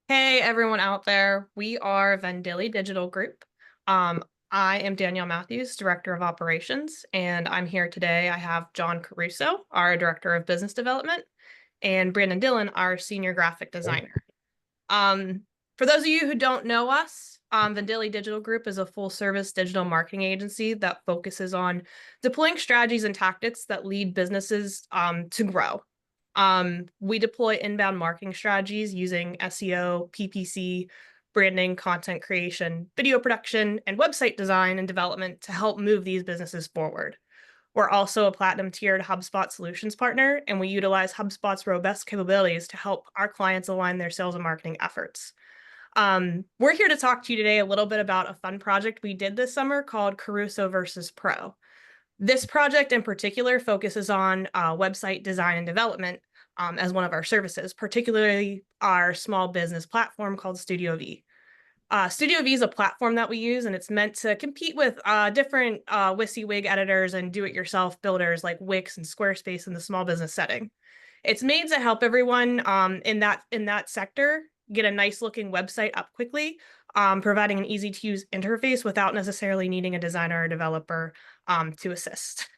Hey, everyone out there. We are Vendilli Digital Group. Um, I am Danielle Matthews, Director of Operations, and I'm here today. I have John Caruso, our Director of Business Development, and Brandon Dillon, our Senior Graphic Designer. Um, for those of you who don't know us, Vendilli Digital Group is a full-service digital marketing agency that focuses on deploying strategies and tactics that lead businesses to grow. We deploy inbound marketing strategies using SEO, PPC, branding, content creation, video production, and website design and development to help move these businesses forward. We're also a platinum tiered HubSpot solutions partner, and we utilize HubSpot's robust capabilities to help our clients align their sales and marketing efforts. We're here to talk to you today a little bit about a fun project we did this summer called Caruso versus Pro. This project in particular focuses on website design and development as one of our services, particularly our small business platform called Studio V. Studio V is a platform that we use, and it's meant to compete with different WYSIWYG editors and do-it-yourself builders like Wix and Squarespace in the small business setting. It's made to help everyone in that sector get a nice-looking website up quickly, providing an easy-to-use interface without necessarily needing a designer or developer to assist.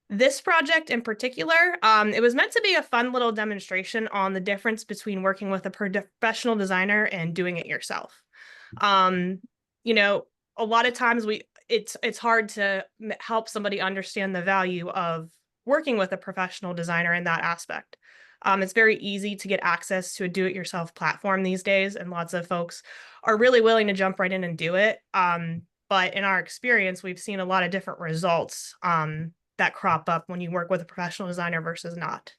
This project in particular, it was meant to be a fun little demonstration on the difference between working with a professional designer and doing it yourself. Um, you know, a lot of times it's hard to help somebody understand the value of working with a professional designer in that aspect. It's very easy to get access to a do-it-yourself platform these days, and lots of folks are really willing to jump right in and do it. But in our experience, we've seen a lot of different results that crop up when you work with a professional designer versus not.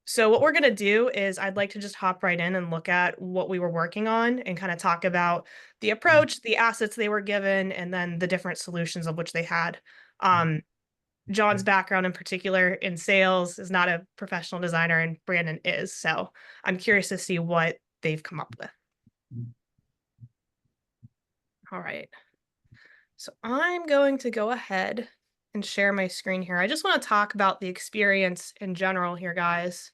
So what we're going to do is I'd like to just hop right in and look at what we were working on and kind of talk about the approach, the assets they were given, and then the different solutions of which they had. John's background in particular in sales is not a professional designer, and Brandon is. So I'm curious to see what they've come up with. All right. So I'm going to go ahead and share my screen here. I just want to talk about the experience in general here, guys.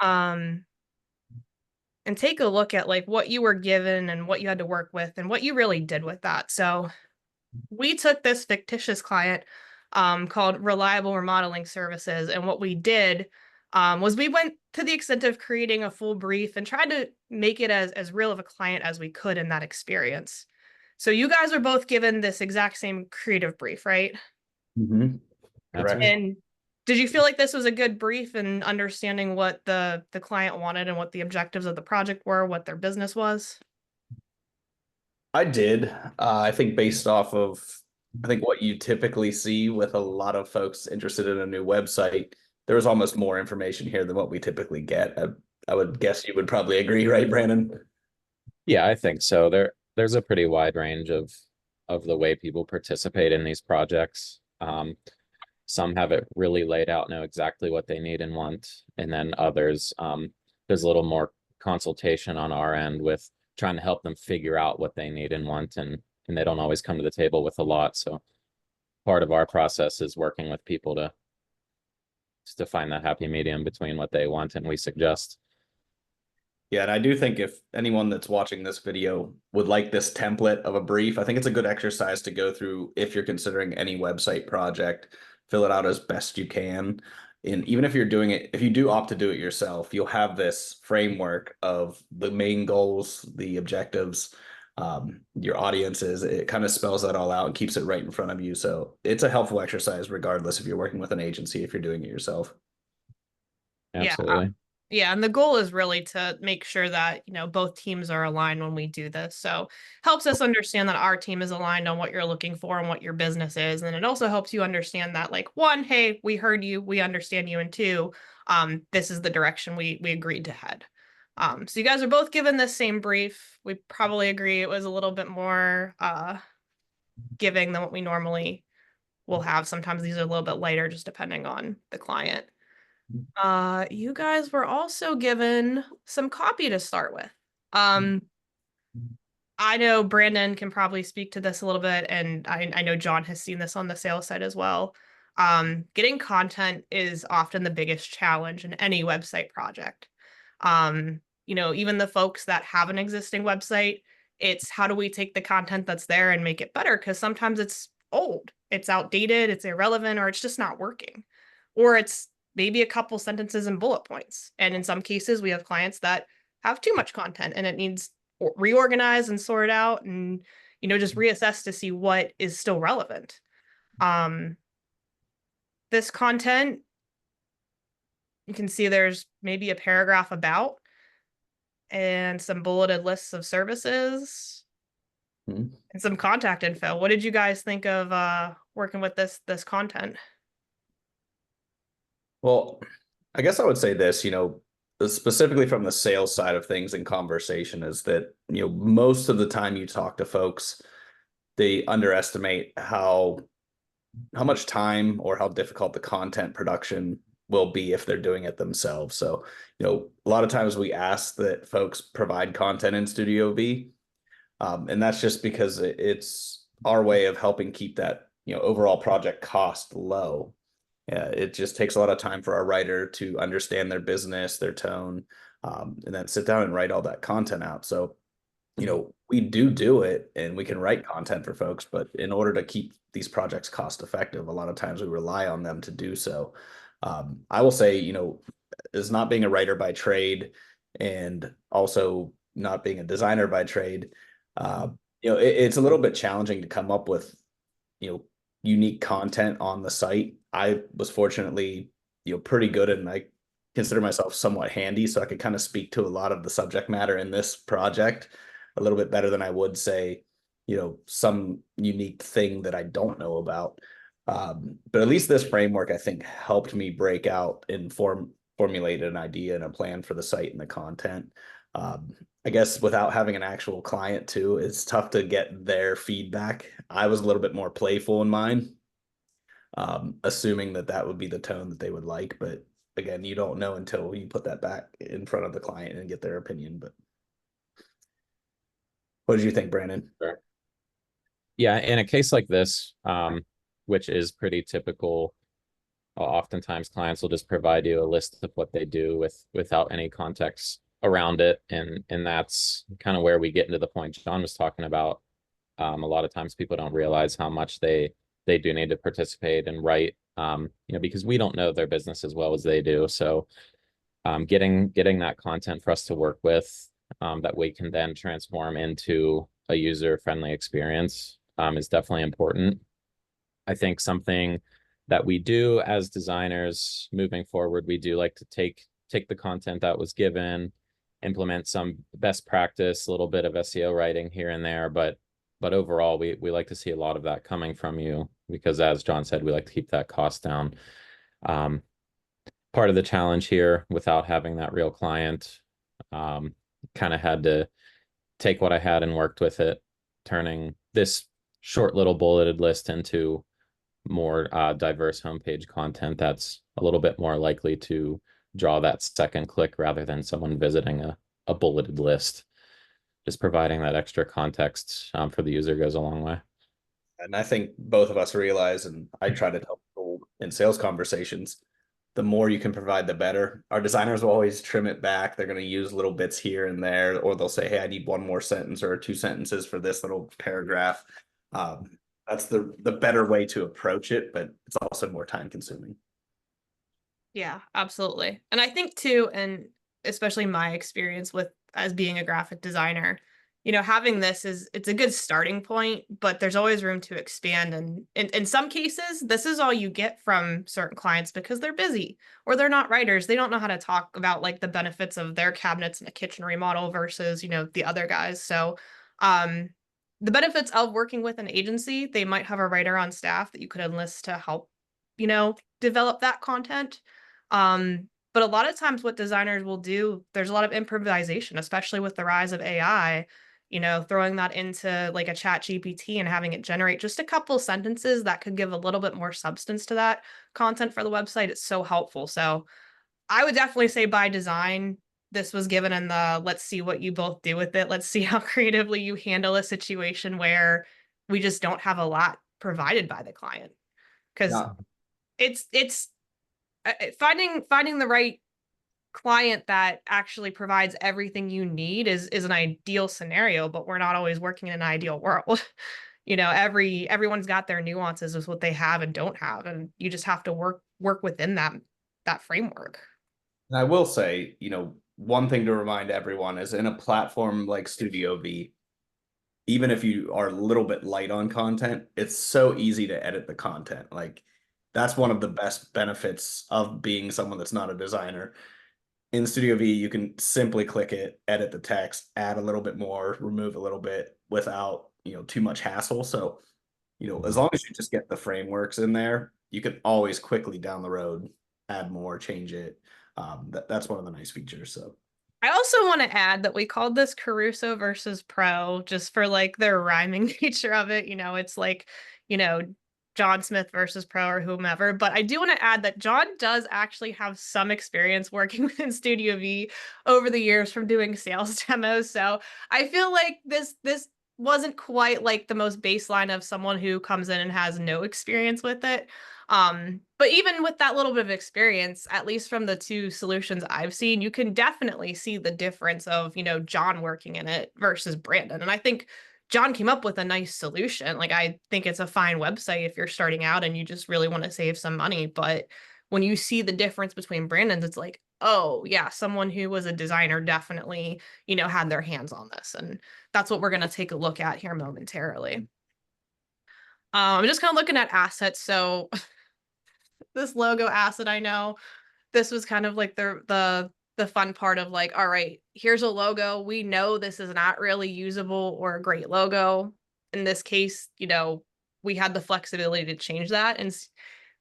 And take a look at like what you were given and what you had to work with and what you really did with that. So we took this fictitious client called Reliable Remodeling Services, and what we did was we went to the extent of creating a full brief and tried to make it as real of a client as we could in that experience. So you guys are both given this exact same creative brief, right? Mm-hmm. Correct. And did you feel like this was a good brief in understanding what the client wanted and what the objectives of the project were, what their business was? I did. I think based off of, I think what you typically see with a lot of folks interested in a new website, there was almost more information here than what we typically get. I would guess you would probably agree, right, Brandon? Yeah, I think so. There's a pretty wide range of the way people participate in these projects. Some have it really laid out, know exactly what they need and want, and then others, there's a little more consultation on our end with trying to help them figure out what they need and want, and they don't always come to the table with a lot. So part of our process is working with people to find that happy medium between what they want and we suggest. Yeah, and I do think if anyone that's watching this video would like this template of a brief, I think it's a good exercise to go through if you're considering any website project. Fill it out as best you can. And even if you're doing it, if you do opt to do it yourself, you'll have this framework of the main goals, the objectives, your audiences. It kind of spells that all out and keeps it right in front of you. So it's a helpful exercise, regardless if you're working with an agency, if you're doing it yourself. Yeah. Absolutely. Yeah, and the goal is really to make sure that, both teams are aligned when we do this. So helps us understand that our team is aligned on what you're looking for and what your business is. And it also helps you understand that, like, one, hey, we heard you, we understand you, and two, this is the direction we agreed to head. So you guys are both given this same brief. We probably agree it was a little bit more giving than what we normally will have. Sometimes these are a little bit lighter, just depending on the client. You guys were also given some copy to start with. I know Brandon can probably speak to this a little bit, and I know John has seen this on the sales side as well. Getting content is often the biggest challenge in any website project. even the folks that have an existing website, it's how do we take the content that's there and make it better? Because sometimes it's old, it's outdated, it's irrelevant, or it's just not working. Or it's maybe a couple sentences and bullet points. And in some cases, we have clients that have too much content and it needs reorganized and sorted out and, just reassess to see what is still relevant. This content, you can see there's maybe a paragraph about and some bulleted lists of services Mhm. and some contact info. What did you guys think of working with this content? Well, I guess I would say this, specifically from the sales side of things in conversation is that, most of the time you talk to folks, they underestimate how much time or how difficult the content production will be if they're doing it themselves. So, a lot of times we ask that folks provide content in Studio V. And that's just because it's our way of helping keep that, overall project cost low. Yeah, it just takes a lot of time for our writer to understand their business, their tone, and then sit down and write all that content out. So, we do it and we can write content for folks, but in order to keep these projects cost effective, a lot of times we rely on them to do so. I will say, as not being a writer by trade and also not being a designer by trade, it's a little bit challenging to come up with, you know, unique content on the site. I was fortunately, pretty good and I consider myself somewhat handy, so I could kind of speak to a lot of the subject matter in this project a little bit better than I would say, some unique thing that I don't know about. But at least this framework, I think, helped me break out and formulate an idea and a plan for the site and the content. I guess without having an actual client too, it's tough to get their feedback. I was a little bit more playful in mine, assuming that that would be the tone that they would like. But again, you don't know until you put that back in front of the client and get their opinion. But what did you think, Brandon? Sure. Yeah, in a case like this, which is pretty typical, oftentimes clients will just provide you a list of what they do without any context around it, and that's kind of where we get into the point John was talking about. A lot of times people don't realize how much they do need to participate and write, because we don't know their business as well as they do. So getting that content for us to work with, that we can then transform into a user-friendly experience, is definitely important. I think something that we do as designers moving forward, we do like to take the content that was given, implement some best practice, a little bit of SEO writing here and there, but overall, we like to see a lot of that coming from you because, as John said, we like to keep that cost down. Part of the challenge here, without having that real client, kind of had to take what I had and worked with it, turning this short little bulleted list into more diverse homepage content that's a little bit more likely to draw that second click rather than someone visiting a bulleted list. Just providing that extra context for the user goes a long way. And I think both of us realize, and I try to tell people in sales conversations, the more you can provide, the better. Our designers will always trim it back. They're going to use little bits here and there, or they'll say, hey, I need one more sentence or two sentences for this little paragraph. That's the better way to approach it, but it's also more time consuming. Yeah, absolutely. And I think too, and especially my experience with as being a graphic designer, having it's a good starting point, but there's always room to expand. And in some cases, this is all you get from certain clients because they're busy or they're not writers. They don't know how to talk about like the benefits of their cabinets in a kitchen remodel versus, the other guys. So, the benefits of working with an agency, they might have a writer on staff that you could enlist to help, develop that content. But a lot of times what designers will do, there's a lot of improvisation, especially with the rise of AI, throwing that into like a chat GPT and having it generate just a couple sentences that could give a little bit more substance to that content for the website. It's so helpful. So I would definitely say by design, this was given in the let's see what you both do with it. Let's see how creatively you handle a situation where we just don't have a lot provided by the client. Because Yeah. it's finding the right client that actually provides everything you need is an ideal scenario, but we're not always working in an ideal world. Everyone's got their nuances with what they have and don't have, and you just have to work within that framework. And I will say, one thing to remind everyone is in a platform like Studio V, even if you are a little bit light on content, it's so easy to edit the content. Like that's one of the best benefits of being someone that's not a designer. In Studio V, you can simply click it, edit the text, add a little bit more, remove a little bit without, too much hassle. So, as long as you just get the frameworks in there, you can always quickly down the road add more, change it. That's one of the nice features. So I also want to add that we called this Caruso versus Pro just for like the rhyming nature of it. It's like, you know, John Smith versus Pro or whomever. But I do want to add that John does actually have some experience working within Studio V over the years from doing sales demos. So I feel like this wasn't quite like the most baseline of someone who comes in and has no experience with it. But even with that little bit of experience, at least from the two solutions I've seen, you can definitely see the difference of, John working in it versus Brandon. And I think John came up with a nice solution. Like, I think it's a fine website if you're starting out and you just really want to save some money. But when you see the difference between Brandon's, it's like, oh, yeah, someone who was a designer definitely, had their hands on this. And that's what we're going to take a look at here momentarily. I'm just kind of looking at assets. So this logo asset, I know this was kind of like the fun part of like, all right, here's a logo. We know this is not really usable or a great logo. In this case, we had the flexibility to change that. And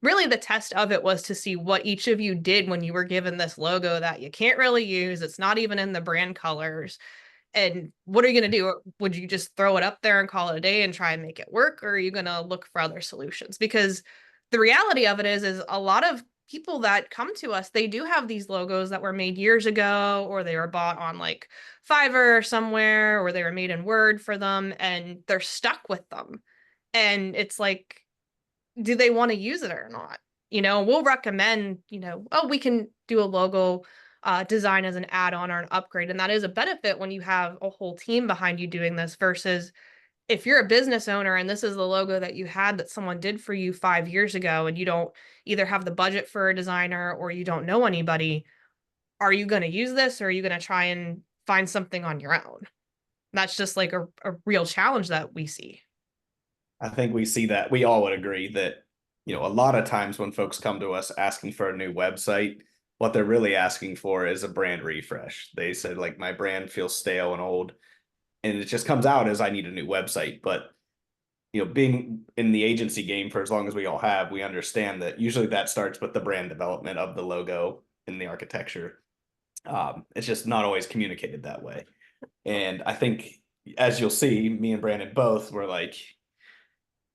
really the test of it was to see what each of you did when you were given this logo that you can't really use. It's not even in the brand colors. And what are you going to do? Would you just throw it up there and call it a day and try and make it work? Or are you going to look for other solutions? Because the reality of it is a lot of people that come to us, they do have these logos that were made years ago, or they were bought on like Fiverr or somewhere, or they were made in Word for them, and they're stuck with them. And it's like, do they want to use it or not? We'll recommend, oh, we can do a logo design as an add-on or an upgrade. And that is a benefit when you have a whole team behind you doing this versus if you're a business owner and this is the logo that you had that someone did for you 5 years ago and you don't either have the budget for a designer or you don't know anybody, are you going to use this or are you going to try and find something on your own? That's just like a real challenge that we see. I think we see that we all would agree that, a lot of times when folks come to us asking for a new website, what they're really asking for is a brand refresh. They said, like, my brand feels stale and old, and it just comes out as I need a new website. But, being in the agency game for as long as we all have, we understand that usually that starts with the brand development of the logo and the architecture. It's just not always communicated that way. And I think, as you'll see, me and Brandon both were like,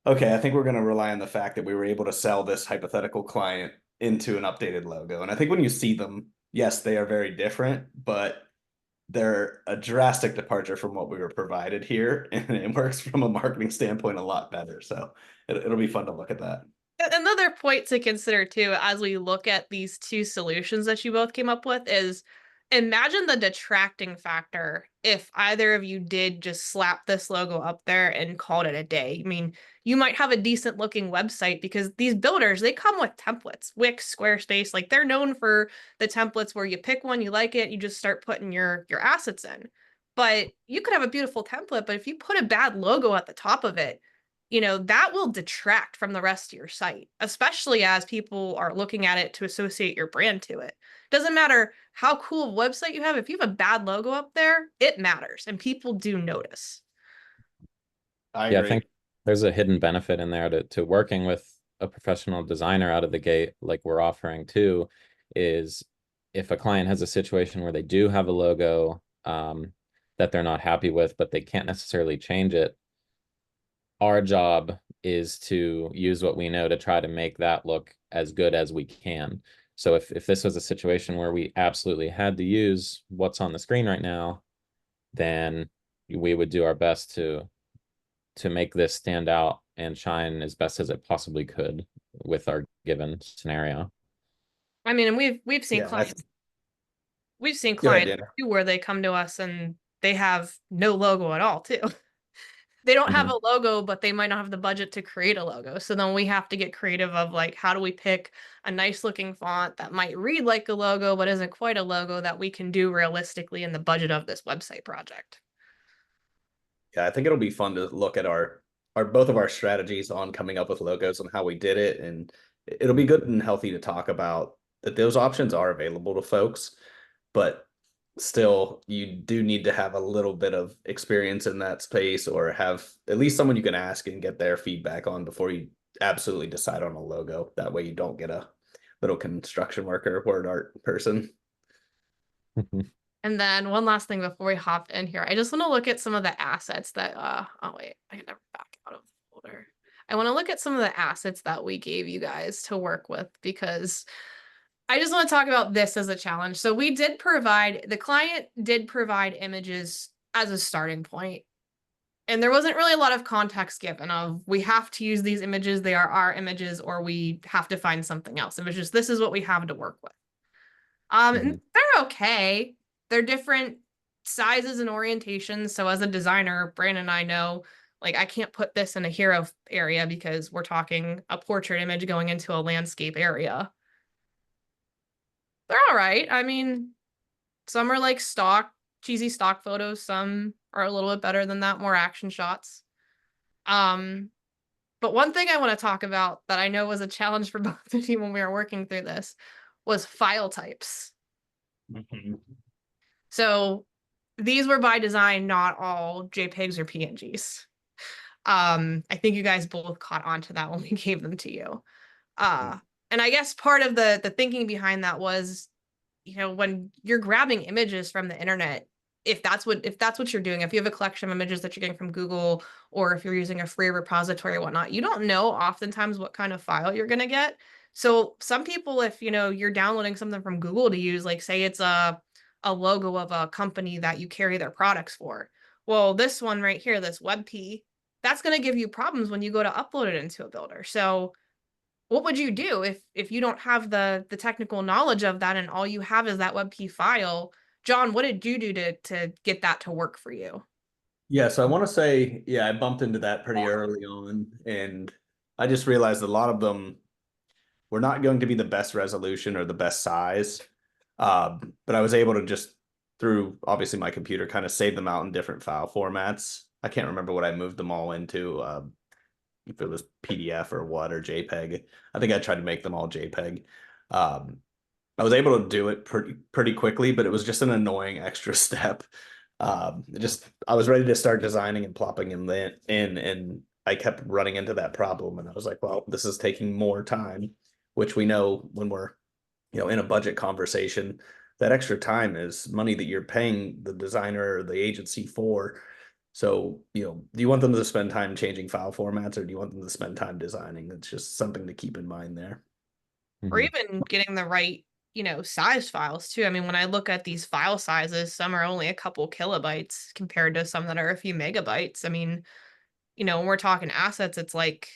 okay, I think we're going to rely on the fact that we were able to sell this hypothetical client into an updated logo. And I think when you see them, yes, they are very different, but they're a drastic departure from what we were provided here. And it works from a marketing standpoint a lot better. So it'll be fun to look at that. Another point to consider too, as we look at these two solutions that you both came up with, is imagine the detracting factor if either of you did just slap this logo up there and called it a day. I mean, you might have a decent looking website because these builders, they come with templates. Wix, Squarespace, like they're known for the templates where you pick one, you like it, you just start putting your assets in. But you could have a beautiful template, but if you put a bad logo at the top of it, that will detract from the rest of your site, especially as people are looking at it to associate your brand to it. Doesn't matter how cool of a website you have. If you have a bad logo up there, it matters and people do notice. I Yeah, I agree. think there's a hidden benefit in there to working with a professional designer out of the gate, like we're offering too, is if a client has a situation where they do have a logo that they're not happy with, but they can't necessarily change it, our job is to use what we know to try to make that look as good as we can. So if this was a situation where we absolutely had to use what's on the screen right now, then we would do our best to make this stand out and shine as best as it possibly could with our given scenario. I mean, and we've seen Yeah, clients We've seen Go ahead, clients Daniel. too where they come to us and they have no logo at all too. They don't have Mhm. a logo, but they might not have the budget to create a logo. So then we have to get creative of like, how do we pick a nice looking font that might read like a logo, but isn't quite a logo that we can do realistically in the budget of this website project. Yeah, I think it'll be fun to look at our both of our strategies on coming up with logos and how we did it, and it'll be good and healthy to talk about that those options are available to folks, but still you do need to have a little bit of experience in that space or have at least someone you can ask and get their feedback on before you absolutely decide on a logo. That way you don't get a little construction worker word art person. And then one last thing before we hop in here, I just want to look at some of the assets that oh wait, I can never back out of the folder. I want to look at some of the assets that we gave you guys to work with because I just want to talk about this as a challenge. So we did provide, the client did provide images as a starting point. And there wasn't really a lot of context given of we have to use these images, they are our images, or we have to find something else. It was just this is what we have to work with. And Mhm. they're okay. They're different sizes and orientations. So as a designer, Brandon and I know like I can't put this in a hero area because we're talking a portrait image going into a landscape area. They're all right. I mean, some are like stock, cheesy stock photos. Some are a little bit better than that, more action shots. Um, but one thing I want to talk about that I know was a challenge for both of you when we were working through this was file types. Mhm. So these were by design, not all JPEGs or PNGs. I think you guys both caught on to that when we gave them to you. Uh, and I guess part of the thinking behind that was, you know, when you're grabbing images from the internet, if that's what you're doing, if you have a collection of images that you're getting from Google, or if you're using a free repository or whatnot, you don't know oftentimes what kind of file you're gonna get. So some people, if you know you're downloading something from Google to use, like say it's a logo of a company that you carry their products for. Well, this one right here, this WebP, that's gonna give you problems when you go to upload it into a builder. So what would you do if you don't have the technical knowledge of that and all you have is that WebP file? John, what did you do to get that to work for you? Yeah, so I want to say, yeah, I bumped into that pretty early on, and I just realized a lot of them were not going to be the best resolution or the best size. But I was able to just through obviously my computer kind of save them out in different file formats. I can't remember what I moved them all into, if it was PDF or what or JPEG. I think I tried to make them all JPEG. Um, I was able to do it pretty quickly, but it was just an annoying extra step. Just I was ready to start designing and plopping in, and I kept running into that problem, and I was like, well, this is taking more time, which we know when we're in a budget conversation, that extra time is money that you're paying the designer or the agency for. So, do you want them to spend time changing file formats or do you want them to spend time designing? It's just something to keep in mind there. Or Mhm. even getting the right, size files too. I mean, when I look at these file sizes, some are only a couple kilobytes compared to some that are a few megabytes. I mean, when we're talking assets, it's like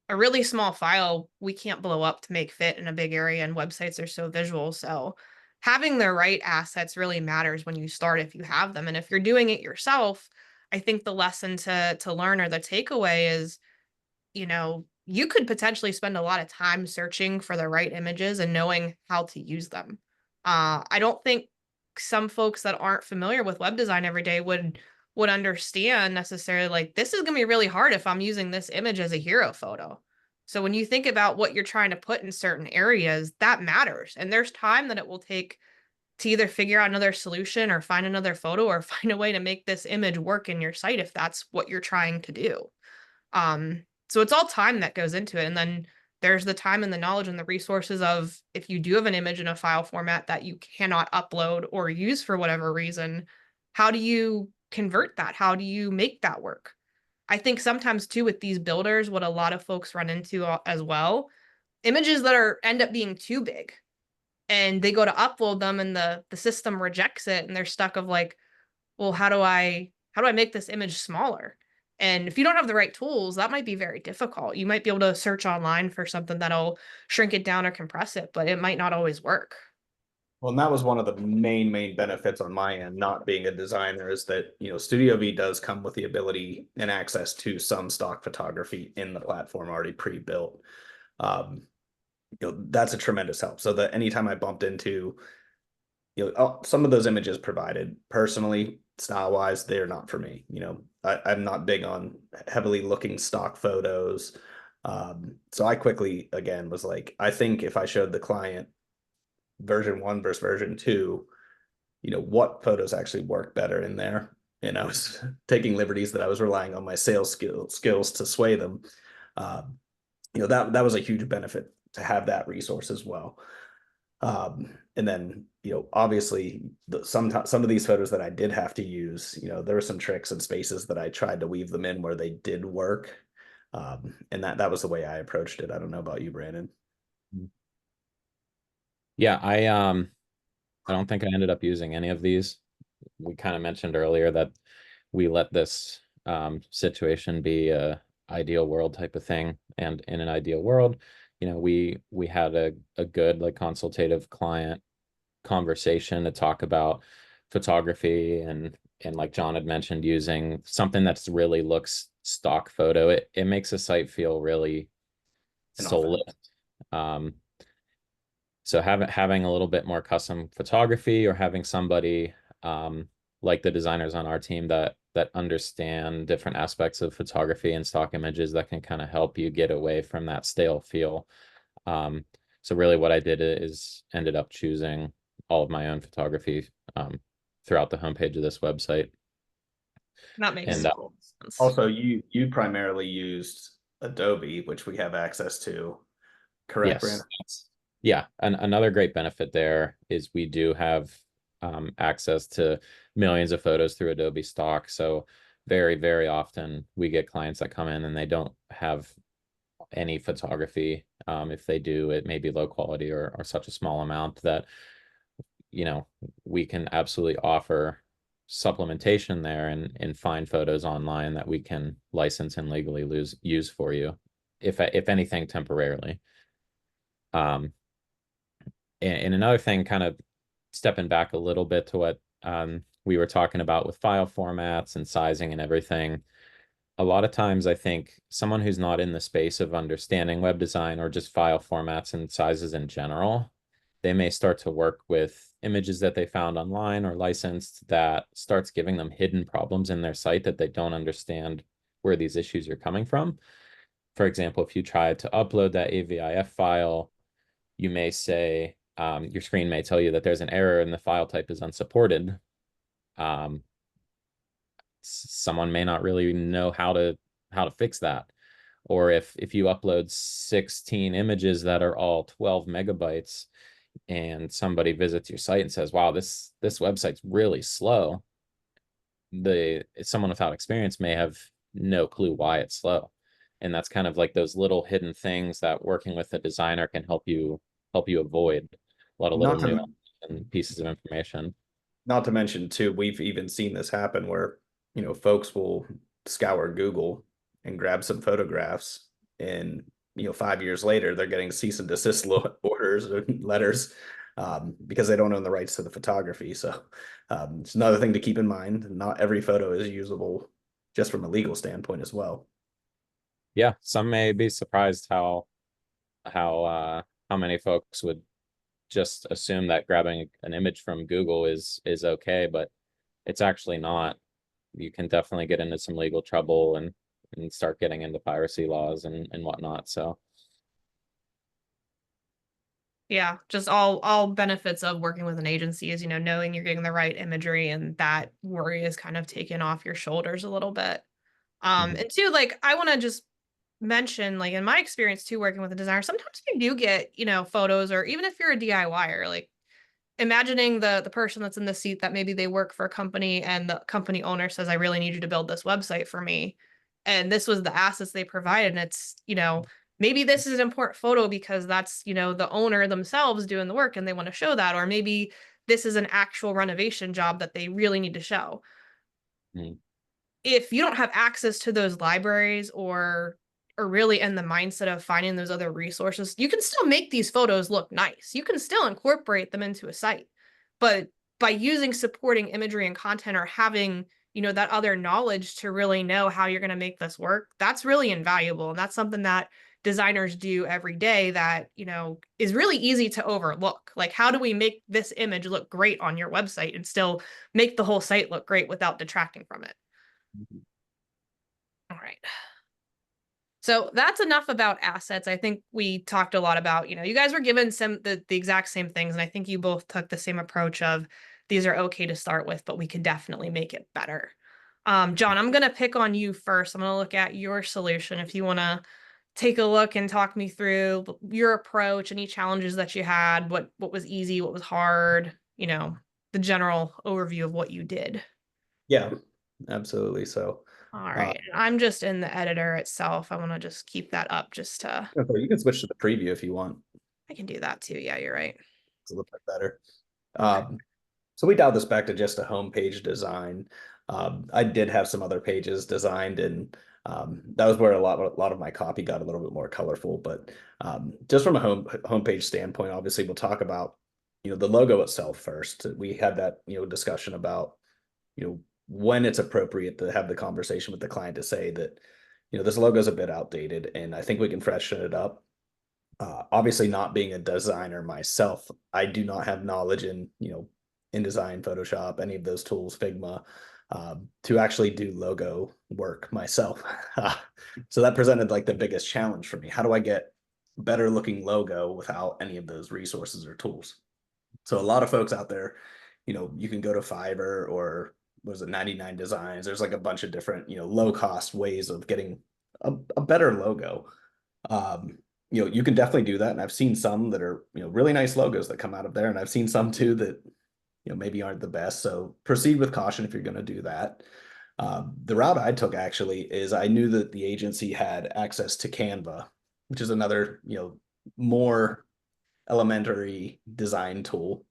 a really small file we can't blow up to make fit in a big area, and websites are so visual. So having the right assets really matters when you start if you have them. And if you're doing it yourself, I think the lesson to learn or the takeaway is, you could potentially spend a lot of time searching for the right images and knowing how to use them. I don't think some folks that aren't familiar with web design every day would understand necessarily like this is going to be really hard if I'm using this image as a hero photo. So when you think about what you're trying to put in certain areas, that matters. And there's time that it will take to either figure out another solution or find another photo or find a way to make this image work in your site if that's what you're trying to do. So it's all time that goes into it. And then there's the time and the knowledge and the resources of if you do have an image in a file format that you cannot upload or use for whatever reason, how do you convert that? How do you make that work? I think sometimes too with these builders, what a lot of folks run into as well, images that are end up being too big and they go to upload them and the system rejects it and they're stuck of like, well, how do I make this image smaller? And if you don't have the right tools, that might be very difficult. You might be able to search online for something that'll shrink it down or compress it, but it might not always work. Well, and that was one of the main benefits on my end, not being a designer, is that, Studio V does come with the ability and access to some stock photography in the platform already pre-built. Um, that's a tremendous help. So that anytime I bumped into, some of those images provided personally, style wise, they're not for me. I'm not big on heavily looking stock photos. So I quickly, again, was like, I think if I showed the client version one versus version two, what photos actually work better in there. And I was taking liberties that I was relying on my sales skills to sway them. Um, that was a huge benefit to have that resource as well. And then, obviously some of these photos that I did have to use, there were some tricks and spaces that I tried to weave them in where they did work. And that was the way I approached it. I don't know about you, Brandon. Yeah, I don't think I ended up using any of these. We kind of mentioned earlier that we let this situation be a ideal world type of thing. And in an ideal world, we had a good like consultative client conversation to talk about photography and like John had mentioned, using something that's really looks stock photo. It makes a site feel really And often, soulless. Um, so having a little bit more custom photography, or having somebody like the designers on our team that understand different aspects of photography and stock images, that can kind of help you get away from that stale feel. Um, so really what I did is ended up choosing all of my own photography throughout the homepage of this website. That makes And total sense. also, you primarily used Adobe, which we have access to, correct, Brandon? yes, yeah. And another great benefit there is we do have access to millions of photos through Adobe Stock. So very often we get clients that come in and they don't have any photography. If they do, it may be low quality or such a small amount that, we can absolutely offer supplementation there and find photos online that we can license and legally use for you, if anything, temporarily. Um, and another thing, kind of stepping back a little bit to what we were talking about with file formats and sizing and everything. A lot of times, I think someone who's not in the space of understanding web design or just file formats and sizes in general, they may start to work with images that they found online or licensed that starts giving them hidden problems in their site that they don't understand where these issues are coming from. For example, if you try to upload that AVIF file, you may say, your screen may tell you that there's an error and the file type is unsupported. Um, Someone may not really know how to fix that. Or if you upload 16 images that are all 12 megabytes and somebody visits your site and says, wow, this website's really slow, someone without experience may have no clue why it's slow. And that's kind of like those little hidden things that working with a designer can help you avoid, a lot of little Not to nuance and pieces of information. not to mention too, we've even seen this happen where, folks will scour Google and grab some photographs, and 5 years later they're getting cease and desist orders or letters, because they don't own the rights to the photography. So it's another thing to keep in mind. Not every photo is usable just from a legal standpoint as well. Yeah, some may be surprised how many folks would just assume that grabbing an image from Google is okay, but it's actually not. You can definitely get into some legal trouble and start getting into piracy laws and whatnot. So Yeah, just all benefits of working with an agency is, knowing you're getting the right imagery, and that worry is kind of taken off your shoulders a little bit. mhm. And two, like I want to just mention, like in my experience too, working with a designer, sometimes you do get, photos, or even if you're a DIYer, like imagining the person that's in the seat that maybe they work for a company and the company owner says, I really need you to build this website for me. And this was the assets they provided. And it's, maybe this is an important photo because that's, the owner themselves doing the work and they want to show that. Or maybe this is an actual renovation job that they really need to show. Mhm. If you don't have access to those libraries or are really in the mindset of finding those other resources, you can still make these photos look nice. You can still incorporate them into a site. But by using supporting imagery and content or having, that other knowledge to really know how you're going to make this work, that's really invaluable. And that's something that designers do every day that, is really easy to overlook. Like, how do we make this image look great on your website and still make the whole site look great without detracting from it? All right. So that's enough about assets. I think we talked a lot about, you guys were given the exact same things. And I think you both took the same approach of these are okay to start with, but we could definitely make it better. John, I'm going to pick on you first. I'm going to look at your solution. If you want to take a look and talk me through your approach, any challenges that you had, what was easy, what was hard, the general overview of what you did. Yeah, absolutely. So, All right. I'm just in the editor itself. I want to just keep that up just to. okay, you can switch to the preview if you want. I can do that too. Yeah, you're right. It's a little bit better. Okay. So we dialed this back to just a homepage design. I did have some other pages designed, and that was where a lot of my copy got a little bit more colorful. But just from a homepage standpoint, obviously we'll talk about the logo itself first. We had that discussion about when it's appropriate to have the conversation with the client to say that this logo is a bit outdated, and I think we can freshen it up. Obviously, not being a designer myself, I do not have knowledge in InDesign, Photoshop, any of those tools, Figma, to actually do logo work myself. So that presented like the biggest challenge for me. How do I get better looking logo without any of those resources or tools? So a lot of folks out there, you can go to Fiverr or was it 99 Designs? There's like a bunch of different, low cost ways of getting a better logo. You can definitely do that. And I've seen some that are, really nice logos that come out of there. And I've seen some too that, maybe aren't the best. So proceed with caution if you're going to do that. The route I took actually is I knew that the agency had access to Canva, which is another, more elementary design tool.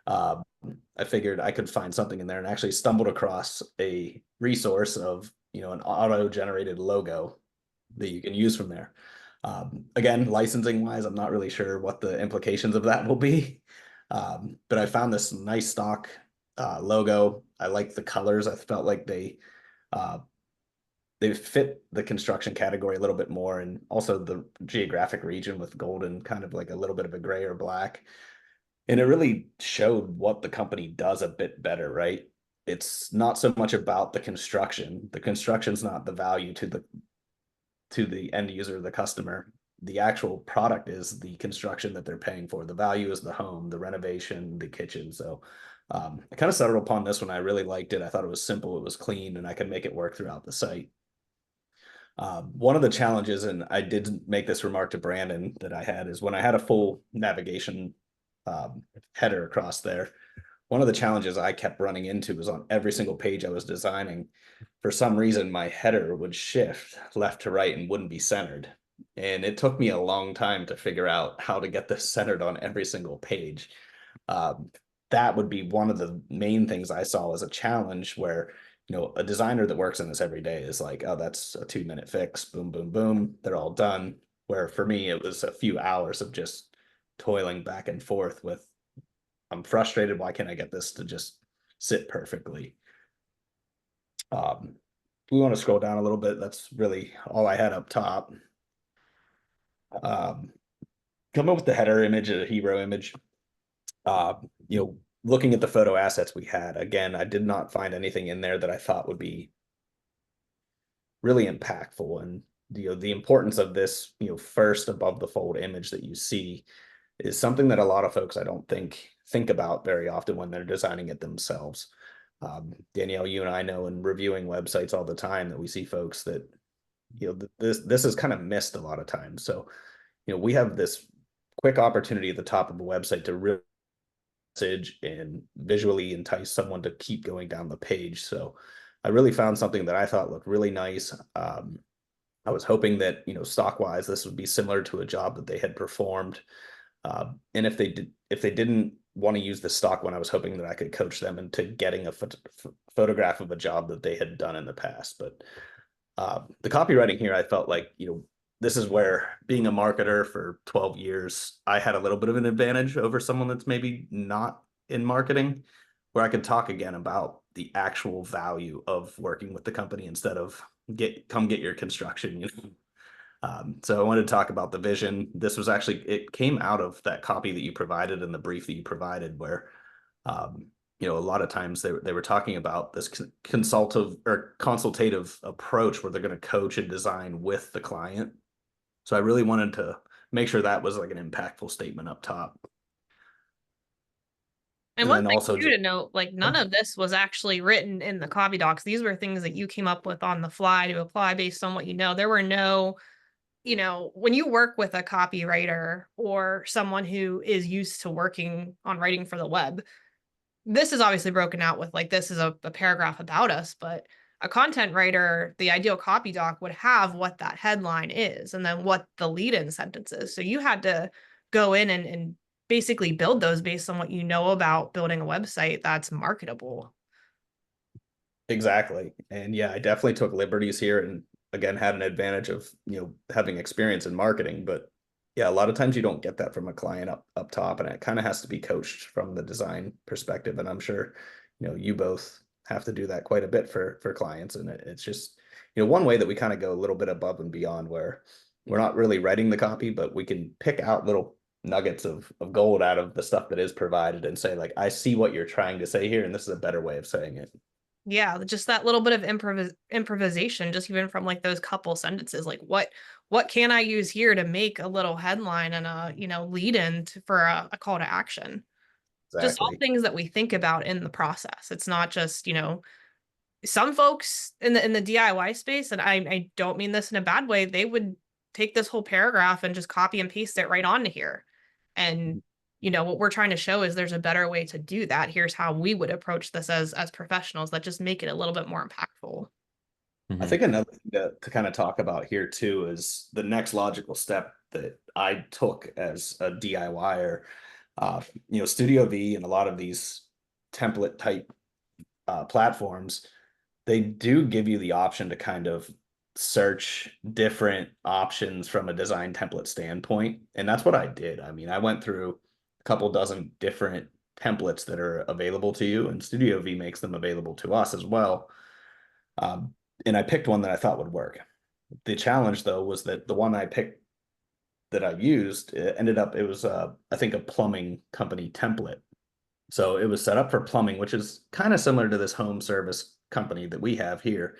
I figured I could find something in there and actually stumbled across a resource of, an auto-generated logo that you can use from there. Again, licensing wise, I'm not really sure what the implications of that will be. But I found this nice stock logo. I like the colors. I felt like they fit the construction category a little bit more, and also the geographic region with golden, kind of like a little bit of a gray or black. And it really showed what the company does a bit better, right? It's not so much about the construction. The construction's not the value to the end user, the customer. The actual product is the construction that they're paying for. The value is the home, the renovation, the kitchen. So I kind of settled upon this one. I really liked it. I thought it was simple, it was clean, and I could make it work throughout the site. One of the challenges, and I did make this remark to Brandon that I had, is when I had a full navigation header across there, one of the challenges I kept running into was on every single page I was designing, for some reason, my header would shift left to right and wouldn't be centered. And it took me a long time to figure out how to get this centered on every single page. That would be one of the main things I saw as a challenge where, a designer that works in this every day is like, oh, that's a 2-minute fix, boom, boom, boom, they're all done. Where for me, it was a few hours of just toiling back and forth with, I'm frustrated. Why can't I get this to just sit perfectly? We want to scroll down a little bit. That's really all I had up top. Come up with the header image, a hero image. Looking at the photo assets we had, again, I did not find anything in there that I thought would be really impactful. And the importance of this, first above the fold image that you see is something that a lot of folks I don't think about very often when they're designing it themselves. Danielle, you and I know in reviewing websites all the time that we see folks that, this is kind of missed a lot of times. So, we have this quick opportunity at the top of a website to really message and visually entice someone to keep going down the page. So I really found something that I thought looked really nice. I was hoping that, stock wise, this would be similar to a job that they had performed. And if they didn't want to use the stock one, I was hoping that I could coach them into getting a photograph of a job that they had done in the past. But the copywriting here, I felt like, this is where being a marketer for 12 years, I had a little bit of an advantage over someone that's maybe not in marketing, where I could talk again about the actual value of working with the company instead of come get your construction, you know. So I wanted to talk about the vision. This was actually, it came out of that copy that you provided and the brief that you provided, where you know, a lot of times they were talking about this consultative or consultative approach where they're going to coach and design with the client. So I really wanted to make sure that was like an impactful statement up top. And And one then thing also too just, to note, like none of this was actually written in the copy docs. These were things that you came up with on the fly to apply based on what you know. There were no, when you work with a copywriter or someone who is used to working on writing for the web, this is obviously broken out with like this is a paragraph about us, but a content writer, the ideal copy doc would have what that headline is and then what the lead-in sentence is. So you had to go in and basically build those based on what you know about building a website that's marketable. exactly. And yeah, I definitely took liberties here and again had an advantage of, you know, having experience in marketing. But yeah, a lot of times you don't get that from a client up top, and it kind of has to be coached from the design perspective. And I'm sure, you know, you both have to do that quite a bit for clients. And it's just, you know, one way that we kind of go a little bit above and beyond where we're not really writing the copy, but we can pick out little nuggets of gold out of the stuff that is provided and say, like, I see what you're trying to say here, and this is a better way of saying it. Yeah, just that little bit of improvisation, just even from like those couple sentences, like what can I use here to make a little headline and a lead in for a call to action. Just all Exactly. things that we think about in the process. It's not just some folks in the DIY space, and I don't mean this in a bad way, they would take this whole paragraph and just copy and paste it right onto here. And what we're trying to show is there's a better way to do that. Here's how we would approach this as professionals that just make it a little bit more impactful. I Mhm. think another thing to kind of talk about here too is the next logical step that I took as a DIYer. You know, Studio V and a lot of these template type platforms, they do give you the option to kind of search different options from a design template standpoint. And that's what I did. I mean, I went through a couple dozen different templates that are available to you, and Studio V makes them available to us as well. Um, and I picked one that I thought would work. The challenge, though, was that the one I picked that I used ended up, it was, I think, a plumbing company template. So it was set up for plumbing, which is kind of similar to this home service company that we have here,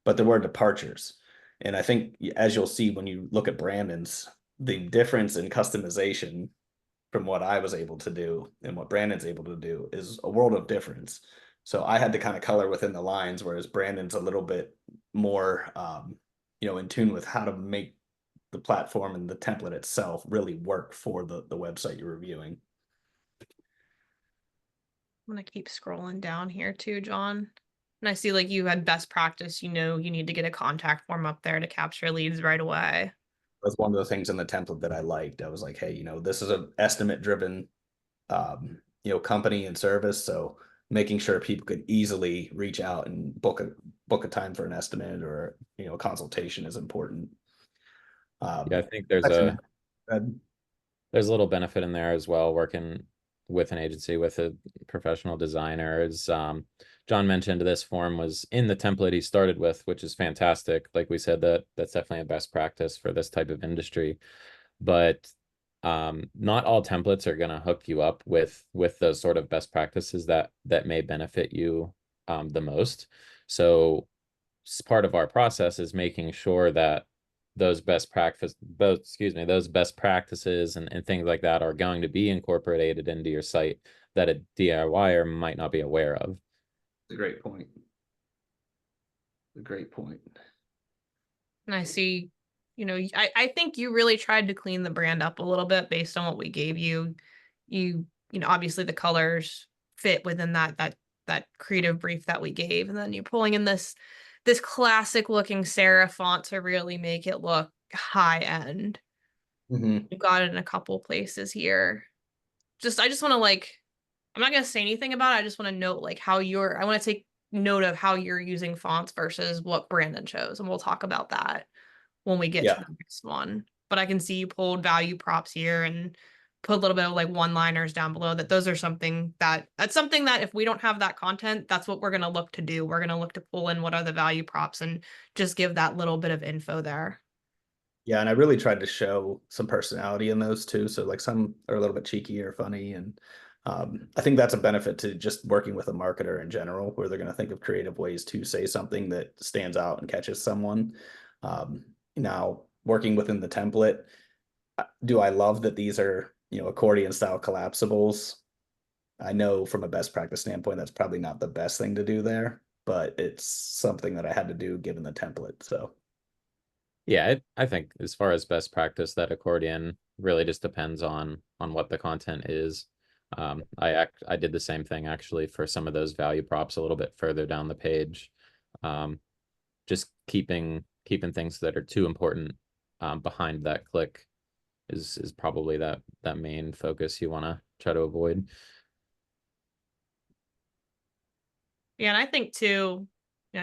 but there were departures. And I think, as you'll see when you look at Brandon's, the difference in customization from what I was able to do and what Brandon's able to do is a world of difference. So I had to kind of color within the lines, whereas Brandon's a little bit more, you know, in tune with how to make the platform and the template itself really work for the website you're reviewing. I'm gonna keep scrolling down here too, John. And I see like you had best practice, you need to get a contact form up there to capture leads right away. That's one of the things in the template that I liked. I was like, hey, you know, this is an estimate driven, you know, company and service. So making sure people could easily reach out and book a time for an estimate or, you know, a consultation is important. Yeah, I think there's Section, a there's a little benefit in there as well, working with an agency with a professional designer. Is John mentioned this form was in the template he started with, which is fantastic. Like we said, that's definitely a best practice for this type of industry. But not all templates are going to hook you up with those sort of best practices that may benefit you the most. So part of our process is making sure that those best practices and things like that are going to be incorporated into your site that a DIYer might not be aware of. a great point. A great point. And I see, I think you really tried to clean the brand up a little bit based on what we gave you. Obviously the colors fit within that creative brief that we gave. And then you're pulling in this classic looking serif font to really make it look high end. Mm-hmm. You've got it in a couple places here. I just want to like, I'm not gonna say anything about it. I just want to note like I want to take note of how you're using fonts versus what Brandon chose, and we'll talk about that. when we get to Yeah. the next one. But I can see you pulled value props here and put a little bit of like one-liners down below that those are that's something that if we don't have that content, that's what we're going to look to do. We're going to look to pull in what are the value props and just give that little bit of info there. Yeah, and I really tried to show some personality in those too. So like some are a little bit cheeky or funny, and I think that's a benefit to just working with a marketer in general, where they're going to think of creative ways to say something that stands out and catches someone. Now, working within the template, do I love that these are accordion style collapsibles? I know from a best practice standpoint, that's probably not the best thing to do there, but it's something that I had to do given the template. So. Yeah, I think as far as best practice, that accordion really just depends on what the content is. I did the same thing actually for some of those value props a little bit further down the page. Just keeping things that are too important behind that click is probably that main focus you want to try to avoid. Yeah, and I think too,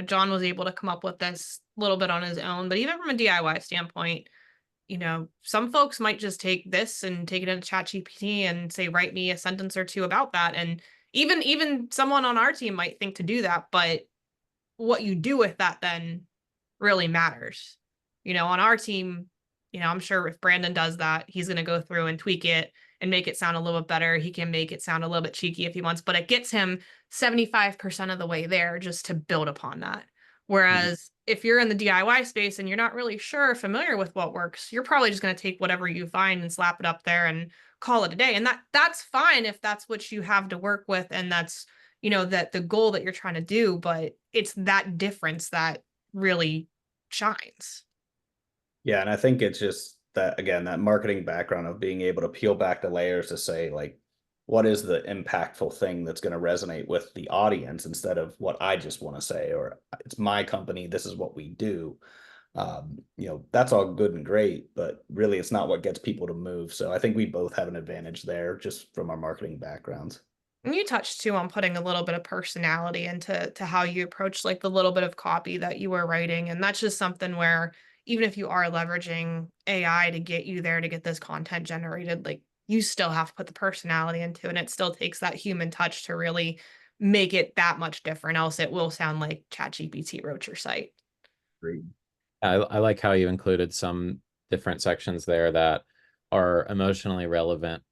John was able to come up with this a little bit on his own, but even from a DIY standpoint, some folks might just take this and take it into ChatGPT and say, write me a sentence or two about that. And even someone on our team might think to do that, but what you do with that then really matters. On our team, I'm sure if Brandon does that, he's going to go through and tweak it and make it sound a little bit better. He can make it sound a little bit cheeky if he wants, but it gets him 75% of the way there just to build upon that. Whereas if you're in the DIY space and you're not really sure or familiar with what works, you're probably just going to take whatever you find and slap it up there and call it a day. And that's fine if that's what you have to work with and that's, that the goal that you're trying to do, but it's that difference that really shines. Yeah, and I think it's just that again, that marketing background of being able to peel back the layers to say like, what is the impactful thing that's going to resonate with the audience instead of what I just want to say, or it's my company, this is what we do. That's all good and great, but really it's not what gets people to move. So I think we both have an advantage there just from our marketing backgrounds. And you touched too on putting a little bit of personality into how you approach like the little bit of copy that you were writing. And that's just something where even if you are leveraging AI to get you there to get this content generated, like you still have to put the personality into it. And it still takes that human touch to really make it that much different. Else it will sound like ChatGPT wrote your site. Great. I like how you included some different sections there that are emotionally relevant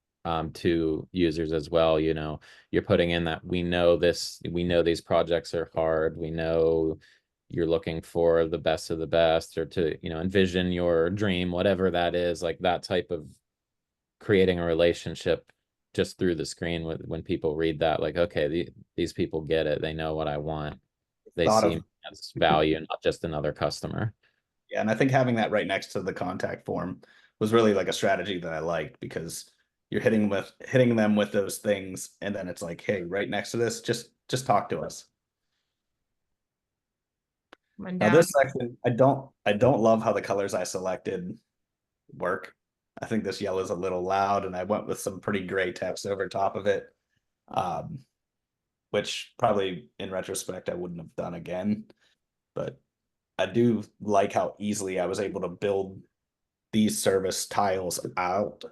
to users as well. You're putting in that we know these projects are hard. We know you're looking for the best of the best, or to, envision your dream, whatever that is, like that type of creating a relationship just through the screen when people read that, like, okay, these people get it. They know what I want. They Thought see me of as value, not just another customer. Yeah, and I think having that right next to the contact form was really like a strategy that I liked because you're hitting them with those things, and then it's like, hey, right next to this, just talk to us. And Now down. this section, I don't love how the colors I selected work. I think this yellow is a little loud, and I went with some pretty gray text over top of it, um, which probably in retrospect I wouldn't have done again. But I do like how easily I was able to build these service tiles out.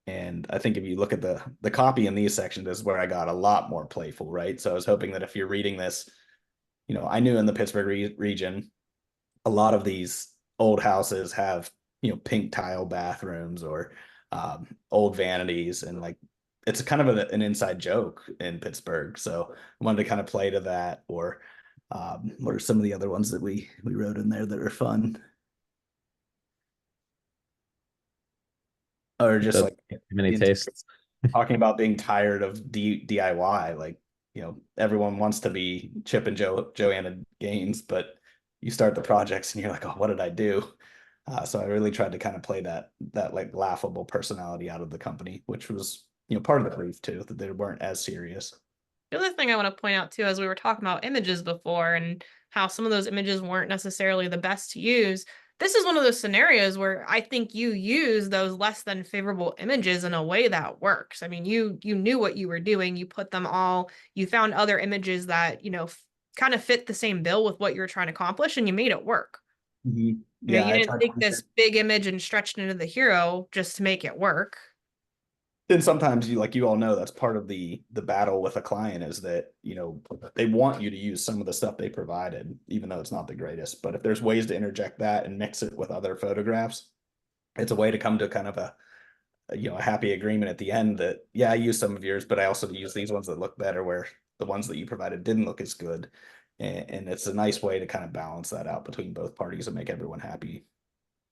And I think if you look at the copy in these sections is where I got a lot more playful, right? So I was hoping that if you're reading this, I knew in the Pittsburgh region, a lot of these old houses have, pink tile bathrooms or old vanities. And like, it's kind of an inside joke in Pittsburgh. So I wanted to kind of play to that. Or what are some of the other ones that we wrote in there that are fun? Or just Does like many tastes. talking about being tired of DIY. Like, everyone wants to be Chip and Joanna Gaines, but you start the projects and you're like, oh, what did I do? So I really tried to kind of play that like laughable personality out of the company, which was part of the brief too, that they weren't as serious. The other thing I want to point out too, as we were talking about images before and how some of those images weren't necessarily the best to use, this is one of those scenarios where I think you use those less than favorable images in a way that works. I mean, you knew what you were doing. You put them all, you found other images that, kind of fit the same bill with what you're trying to accomplish and you made it work. Mm-hmm. You know, Yeah, you I didn't tried take to. this big image and stretch it into the hero just to make it work. And sometimes you like you all know that's part of the battle with a client is that they want you to use some of the stuff they provided even though it's not the greatest, but if there's ways to interject that and mix it with other photographs, it's a way to come to kind of a happy agreement at the end that yeah, I use some of yours but I also use these ones that look better where the ones that you provided didn't look as good, and it's a nice way to kind of balance that out between both parties and make everyone happy.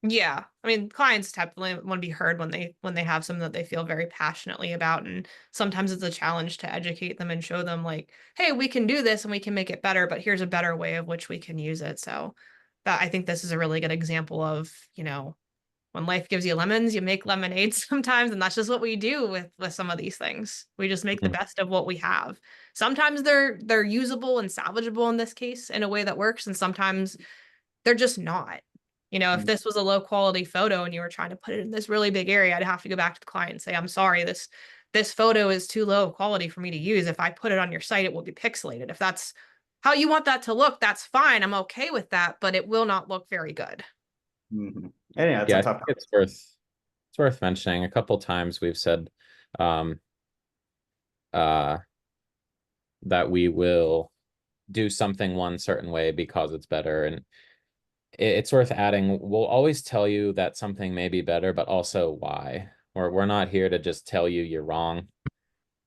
Yeah. I mean, clients definitely want to be heard when they have something that they feel very passionately about. And sometimes it's a challenge to educate them and show them like, hey, we can do this and we can make it better, but here's a better way of which we can use it. So that I think this is a really good example of, when life gives you lemons, you make lemonade sometimes, and that's just what we do with some of these things. We just make the Mhm. best of what we have. Sometimes they're usable and salvageable in this case in a way that works, and sometimes they're just not. If this was a low quality photo and you were trying to put it in this really big area, I'd have to go back to the client and say, I'm sorry, this photo is too low quality for me to use. If I put it on your site, it will be pixelated. If that's how you want that to look, that's fine. I'm okay with that, but it will not look very good. Mm-hmm. And yeah, it's Yeah, a I tough. think it's worth mentioning. A couple times we've said um uh that we will do something one certain way because it's better, and it's worth adding. We'll always tell you that something may be better, but also why. We're not here to just tell you you're wrong.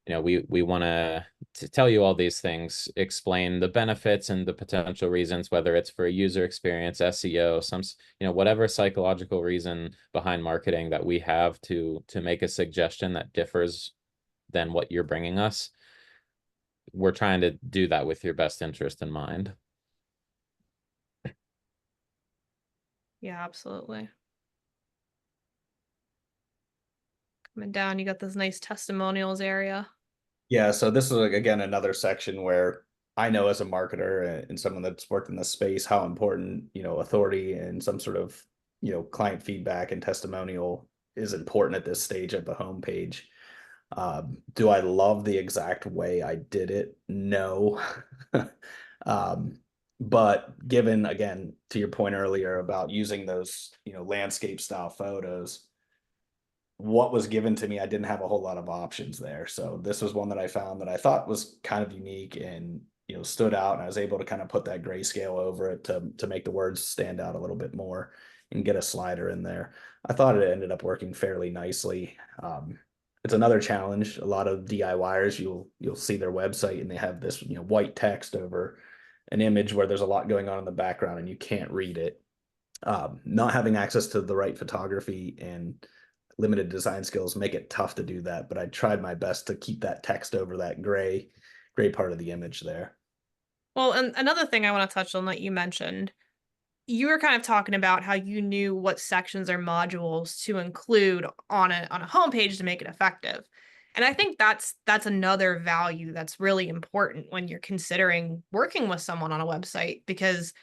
We want to tell you all these things, explain the benefits and the potential reasons, whether it's for user experience, SEO, whatever psychological reason behind marketing that we have to make a suggestion that differs than what you're bringing us. We're trying to do that with your best interest in mind. Yeah, absolutely. Coming down, you got this nice testimonials area. Yeah, so this is like, again another section where I know as a marketer and someone that's worked in this space how important, authority and some sort of, client feedback and testimonial is important at this stage of the homepage. Do I love the exact way I did it? No. um, but given again to your point earlier about using those, landscape style photos, what was given to me, I didn't have a whole lot of options there. So this was one that I found that I thought was kind of unique and stood out, and I was able to kind of put that grayscale over it to make the words stand out a little bit more and get a slider in there. I thought it ended up working fairly nicely. It's another challenge. A lot of DIYers, you'll see their website and they have this white text over an image where there's a lot going on in the background and you can't read it. Not having access to the right photography and limited design skills make it tough to do that, but I tried my best to keep that text over that gray part of the image there. Well, and another thing I want to touch on that you mentioned, you were kind of talking about how you knew what sections or modules to include on a homepage to make it effective. And I think that's another value that's really important when you're considering working with someone on a website, because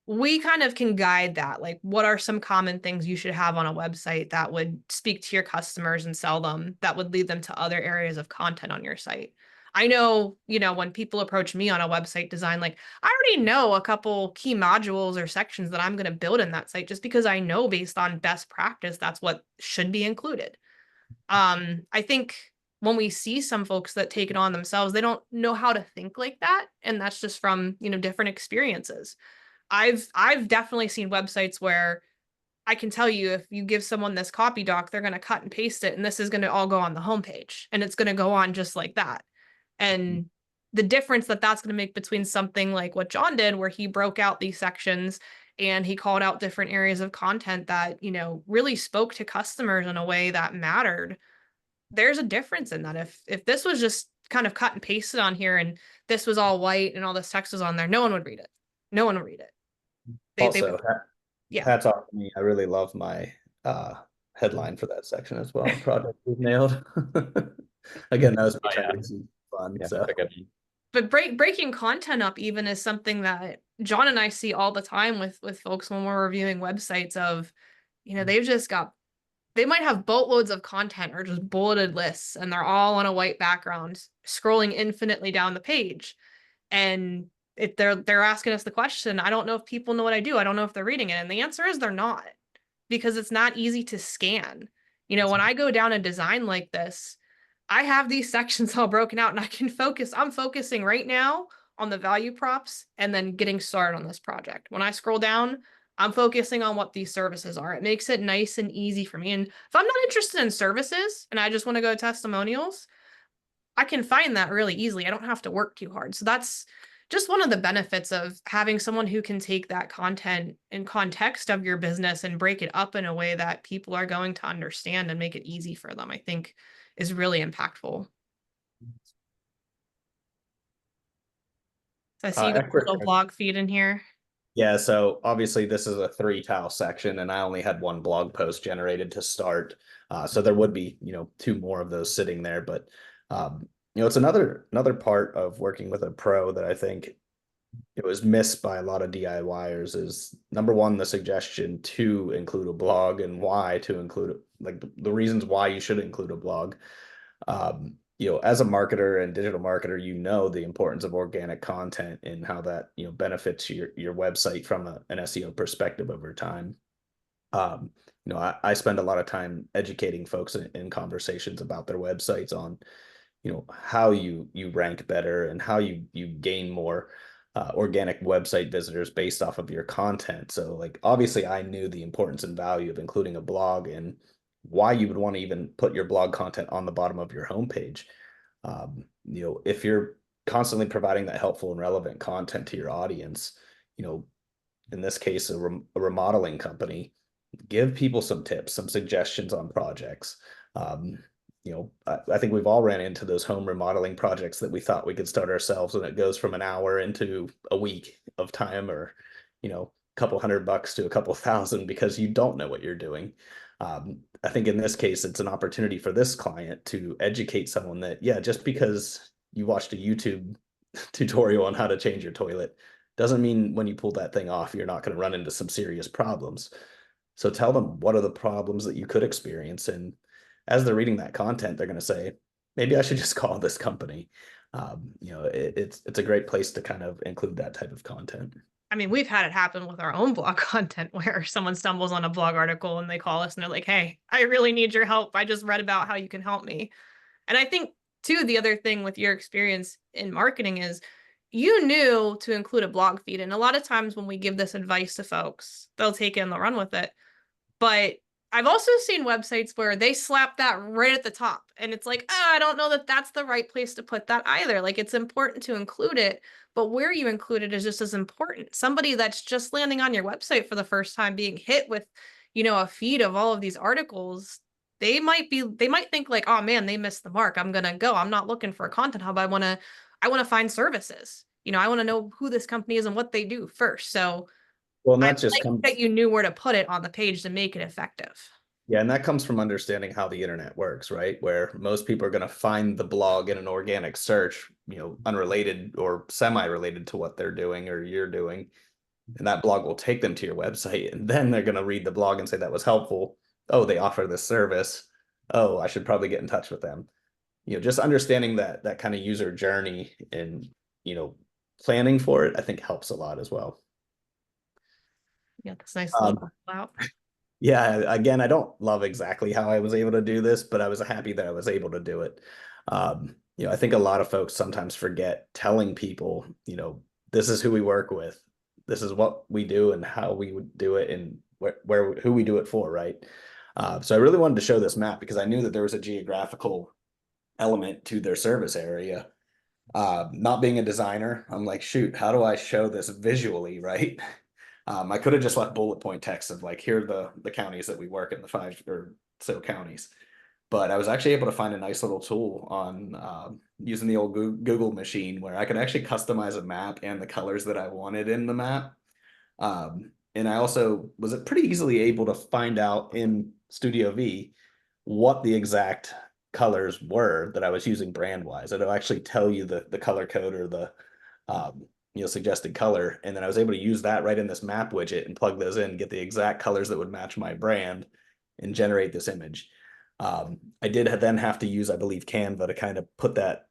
we kind of can guide that. Like, what are some common things you should have on a website that would speak to your customers and sell them, that would lead them to other areas of content on your site? I know, when people approach me on a website design, like, I already know a couple key modules or sections that I'm going to build in that site just because I know based on best practice, that's what should be included. I think when we see some folks that take it on themselves, they don't know how to think like that. And that's just from, different experiences. I've definitely seen websites where I can tell you if you give someone this copy doc, they're going to cut and paste it, and this is going to all go on the homepage, and it's going to go on just like that. And the difference that that's going to make between something like what John did, where he broke out these sections and he called out different areas of content that, really spoke to customers in a way that mattered. There's a difference in that. If this was just kind of cut and pasted on here and this was all white and all this text was on there, no one would read it. No one would read it. They Also, would, yeah. hats off to me. I really love my headline for that section as well. Project we've nailed. Again, that was me Oh trying yeah, to do some fun. yeah, So that's a good one. But breaking content up even is something that John and I see all the time with folks when we're reviewing websites of, they've just got, they might have boatloads of content or just bulleted lists and they're all on a white background scrolling infinitely down the page. And if they're asking us the question, I don't know if people know what I do. I don't know if they're reading it. And the answer is they're not, because it's not easy to scan. When I go down a design like this, I have these sections all broken out and I can focus. I'm focusing right now on the value props and then getting started on this project. When I scroll down, I'm focusing on what these services are. It makes it nice and easy for me. And if I'm not interested in services and I just want to go testimonials, I can find that really easily. I don't have to work too hard. So that's just one of the benefits of having someone who can take that content and context of your business and break it up in a way that people are going to understand and make it easy for them, I think is really impactful. So I see you got a little blog feed in here. Yeah, so obviously this is a 3 tile section, and I only had one blog post generated to start. So there would be, 2 more of those sitting there. But it's another part of working with a pro that I think it was missed by a lot of DIYers is, number one, the suggestion to include a blog, and why to include it, like the reasons why you should include a blog. As a marketer and digital marketer, the importance of organic content and how that, benefits your website from an SEO perspective over time. I spend a lot of time educating folks in conversations about their websites on, how you rank better and how you gain more organic website visitors based off of your content. So, like, obviously I knew the importance and value of including a blog, and why you would want to even put your blog content on the bottom of your homepage. If you're constantly providing that helpful and relevant content to your audience, in this case, a remodeling company, give people some tips, some suggestions on projects. I think we've all ran into those home remodeling projects that we thought we could start ourselves, and it goes from an hour into a week of time, or, a couple $100 to a couple thousand, because you don't know what you're doing. I think in this case, it's an opportunity for this client to educate someone that, yeah, just because you watched a YouTube tutorial on how to change your toilet doesn't mean when you pull that thing off, you're not going to run into some serious problems. So tell them what are the problems that you could experience. And as they're reading that content, they're going to say, maybe I should just call this company. It's a great place to kind of include that type of content. I mean, we've had it happen with our own blog content where someone stumbles on a blog article and they call us and they're like, hey, I really need your help. I just read about how you can help me. And I think, too, the other thing with your experience in marketing is you knew to include a blog feed. And a lot of times when we give this advice to folks, they'll take it and they'll run with it. But I've also seen websites where they slap that right at the top. And it's like, oh, I don't know that that's the right place to put that either. Like, it's important to include it, but where you include it is just as important. Somebody that's just landing on your website for the first time, being hit with, a feed of all of these articles, they might think like, oh man, they missed the mark. I'm gonna go. I'm not looking for a content hub. I wanna find services. I want to know who this company is and what they do first. So Well, and I that just like comes, that you knew where to put it on the page to make it effective. yeah, and that comes from understanding how the internet works, right? Where most people are going to find the blog in an organic search, unrelated or semi-related to what they're doing or you're doing. And that blog will take them to your website, and then they're going to read the blog and say that was helpful. Oh, they offer this service. Oh, I should probably get in touch with them. Just understanding that kind of user journey and, planning for it, I think helps a lot as well. Yeah, that's nice Um, little out. Yeah, again, I don't love exactly how I was able to do this, but I was happy that I was able to do it. I think a lot of folks sometimes forget telling people, this is who we work with, this is what we do and how we would do it, and who we do it for, right? So I really wanted to show this map because I knew that there was a geographical element to their service area. Not being a designer, I'm like, shoot, how do I show this visually, right? I could have just left bullet point text of like, here are the counties that we work in, the 5 or so counties. But I was actually able to find a nice little tool on using the old Google machine where I could actually customize a map and the colors that I wanted in the map. And I also was pretty easily able to find out in Studio V what the exact colors were that I was using brand wise. It'll actually tell you the color code or the suggested color. And then I was able to use that right in this map widget and plug those in, get the exact colors that would match my brand and generate this image. I did then have to use, I believe, Canva to kind of put that,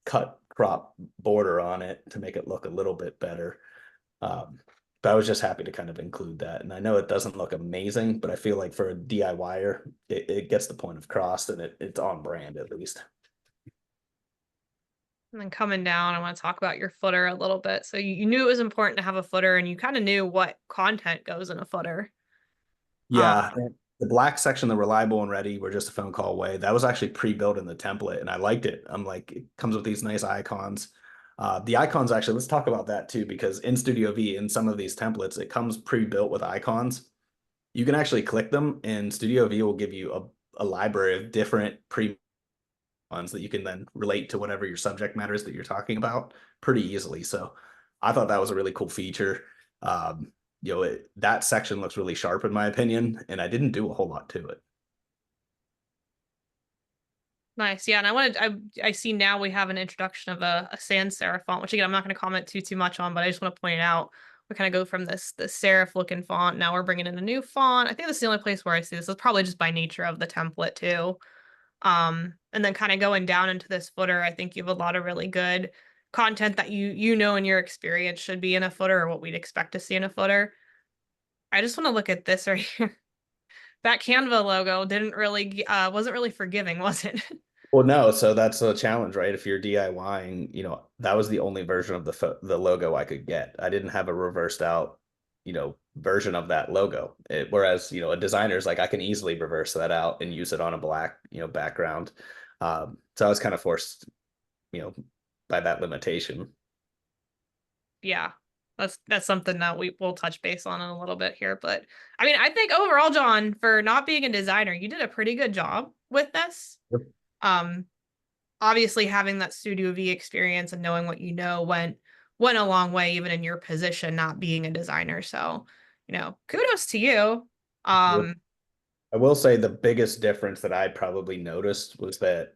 cut crop border on it to make it look a little bit better. But I was just happy to kind of include that. And I know it doesn't look amazing, but I feel like for a DIYer, it gets the point of cross and it's on brand at least. And then coming down, I want to talk about your footer a little bit. So you knew it was important to have a footer and you kind of knew what content goes in a footer. Um, Yeah, the black section, the reliable and ready, were just a phone call away. That was actually pre-built in the template, and I liked it. I'm like, it comes with these nice icons. The icons actually, let's talk about that too, because in Studio V, in some of these templates, it comes pre-built with icons. You can actually click them, and Studio V will give you a library of different pre ones that you can then relate to whatever your subject matter is that you're talking about pretty easily. So I thought that was a really cool feature. That section looks really sharp in my opinion, and I didn't do a whole lot to it. Nice. Yeah. And I see now we have an introduction of a sans serif font, which again, I'm not going to comment too much on, but I just want to point out we kind of go from this serif looking font. Now we're bringing in a new font. I think this is the only place where I see this. It's probably just by nature of the template too. And then kind of going down into this footer, I think you have a lot of really good content that you know in your experience should be in a footer or what we'd expect to see in a footer. I just want to look at this right here. That Canva logo didn't really wasn't really forgiving, was it? Well, no, so that's a challenge, right? If you're DIYing, that was the only version of the logo I could get. I didn't have a reversed out, version of that logo. Whereas, a designer's like I can easily reverse that out and use it on a black, background. So I was kind of forced, you know, by that limitation. Yeah. That's something that we'll touch base on in a little bit here. But I mean, I think overall, John, for not being a designer, you did a pretty good job with this. Yep. Um, Obviously having that Studio V experience and knowing what you know went a long way, even in your position, not being a designer. So, kudos to you. Yep. I will say the biggest difference that I probably noticed was that